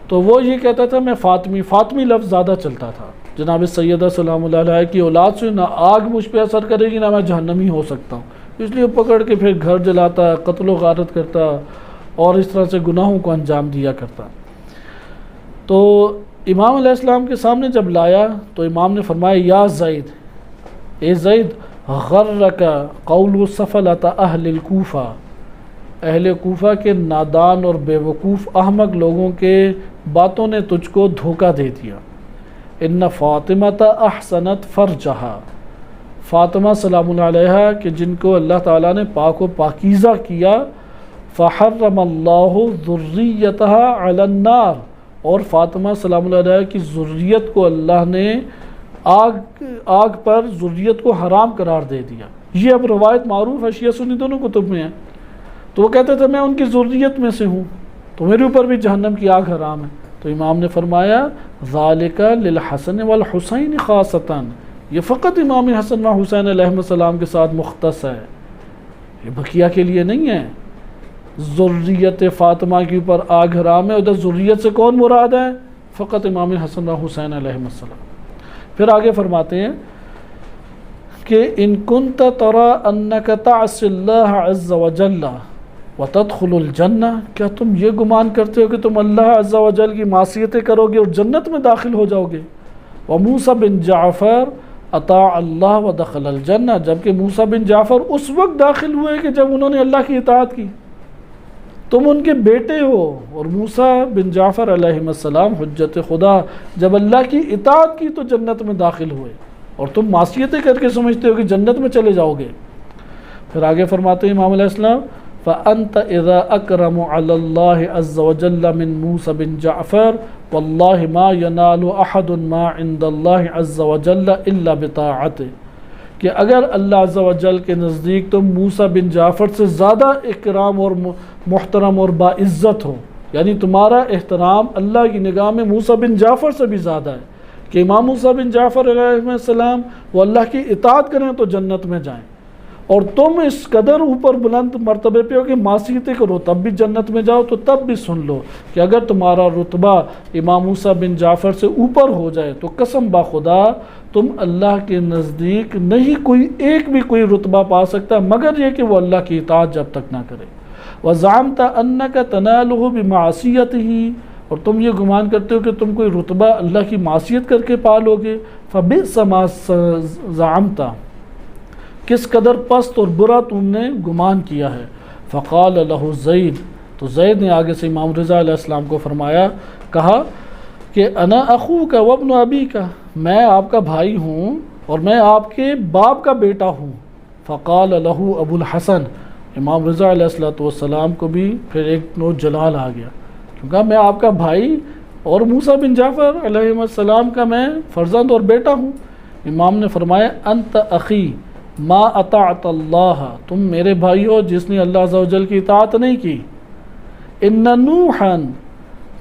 تو وہ یہ کہتا تھا میں فاطمی لفظ زیادہ چلتا تھا، جناب سیدہ سلام اللہ علیہ کی اولاد سے نہ آگ مجھ پہ اثر کرے گی نہ میں جہنمی ہو سکتا ہوں، اس لیے پکڑ کے پھر گھر جلاتا، قتل و غارت کرتا اور اس طرح سے گناہوں کو انجام دیا کرتا۔ تو امام علیہ السلام کے سامنے جب لایا تو امام نے فرمایا یا زید، اے زید، غرک قول سفلۃ اہل الکوفہ، اہل کوفہ کے نادان اور بے وقوف احمق لوگوں کے باتوں نے تجھ کو دھوکہ دے دیا۔ ان فاطمۃ احسنت فرجہا، فاطمہ سلام اللہ علیہ کہ جن کو اللہ تعالیٰ نے پاک و پاکیزہ کیا، فحرم اللہ ذریتہا علی النار، اور فاطمہ سلام اللہ علیہ کی ذریت کو اللہ نے آگ پر ذریت کو حرام قرار دے دیا۔ یہ اب روایت معروف ہے، شیعہ سنی دونوں کتب میں ہے۔ تو وہ کہتے تھے میں ان کی ذریت میں سے ہوں تو میرے اوپر بھی جہنم کی آگ حرام ہے۔ تو امام نے فرمایا ذالک للحسن والحسین خاصتاً، یہ فقط امام حسن و حسین علیہ السلام کے ساتھ مختص ہے، یہ بقیہ کے لیے نہیں ہے۔ ذریت فاطمہ کے اوپر آگ حرام ہے، ادھر ذریت سے کون مراد ہے؟ فقط امام حسن و حسین علیہ السلام۔ پھر آگے فرماتے ہیں کہ ان کنت ترى انک تعصی اللہ عز وجل وتدخل الجنہ، کیا تم یہ گمان کرتے ہو کہ تم اللہ عز و جل کی معصیتیں کرو گے اور جنت میں داخل ہو جاؤ گے؟ وموسیٰ بن جعفر اطاع اللہ ودخل الجنہ، جبکہ موسیٰ بن جعفر اس وقت داخل ہوئے کہ جب انہوں نے اللہ کی اطاعت کی، تم ان کے بیٹے ہو، اور موسیٰ بن جعفر علیہ السلام حجت خدا جب اللہ کی اطاعت کی تو جنت میں داخل ہوئے، اور تم معصیتیں کر کے سمجھتے ہو کہ جنت میں چلے جاؤ گے۔ پھر آگے فرماتے ہیں امام علیہ السلام فَأَنْتَ إِذَا أَكْرَمُ عَلَى اللَّهِ عَزَّ وَجَلَّ مِن مُوسَى بن جعفر وَاللَّهِ مَا يَنَالُ أَحَدٌ مَا عِنْدَ اللَّهِ عَزَّ وَجَلَّ إِلَّا بِطَاعَتِهِ، کہ اگر اللہ عز و جل کے نزدیک تم موسیٰ بن جعفر سے زیادہ اکرام اور محترم اور باعزت ہو، یعنی تمہارا احترام اللہ کی نگاہ میں موسیٰ بن جعفر سے بھی زیادہ ہے کہ امام موسیٰ بن جعفر علیہ السلام وہ اللہ کی اطاعت کریں تو جنت میں جائیں، اور تم اس قدر اوپر بلند مرتبے پہ ہو کہ معصیتیں کرو تب بھی جنت میں جاؤ، تو تب بھی سن لو کہ اگر تمہارا رتبہ امام موسیٰ بن جعفر سے اوپر ہو جائے تو قسم بخدا تم اللہ کے نزدیک نہیں کوئی رتبہ پا سکتا مگر یہ کہ وہ اللہ کی اطاعت جب تک نہ کرے۔ وَزَعَمْتَ أَنَّكَ تَنَالُهُ بِمَعْصِيَتِهِ، اور تم یہ گمان کرتے ہو کہ تم کوئی رتبہ اللہ کی معصیت کر کے پالو گے۔ فَبِئْسَ مَا زَعَمْتَ، کس قدر پست اور برا تم نے گمان کیا ہے۔ فقال له زید، تو زید نے آگے سے امام رضا علیہ السلام کو کہا کہ انا اخوک وابن ابیک، میں آپ کا بھائی ہوں اور میں آپ کے باپ کا بیٹا ہوں۔ فقال له ابو الحسن، امام رضا علیہ السلام کو بھی پھر ایک نوع جلال آ گیا، کیونکہ میں آپ کا بھائی اور موسیٰ بن جعفر علیہ السلام کا میں فرزند اور بیٹا ہوں۔ امام نے فرمایا انت اخی ما اطاعت اللہ، تم میرے بھائی ہو جس نے اللہ عز و جل کی اطاعت نہیں کی۔ ان نوحا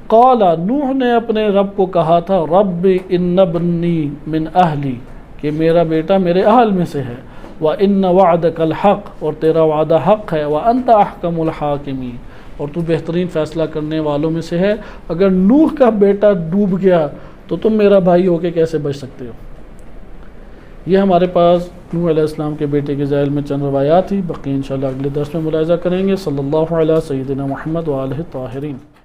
قال، نوح نے اپنے رب کو کہا تھا رب ان ابنی من اہلی، کہ میرا بیٹا میرے اہل میں سے ہے، وان وعدک الحق، اور تیرا وعدہ حق ہے، وانت احکم الحاکمین، اور تو بہترین فیصلہ کرنے والوں میں سے ہے۔ اگر نوح کا بیٹا ڈوب گیا تو تم میرا بھائی ہو کے کیسے بچ سکتے ہو؟ یہ ہمارے پاس نوح علیہ السلام کے بیٹے کے ذیل میں چند روایات تھی، باقی انشاءاللہ اگلے درس میں ملاحظہ کریں گے۔ صلی اللہ علیہ سیدنا محمد و آلہ الطاہرین۔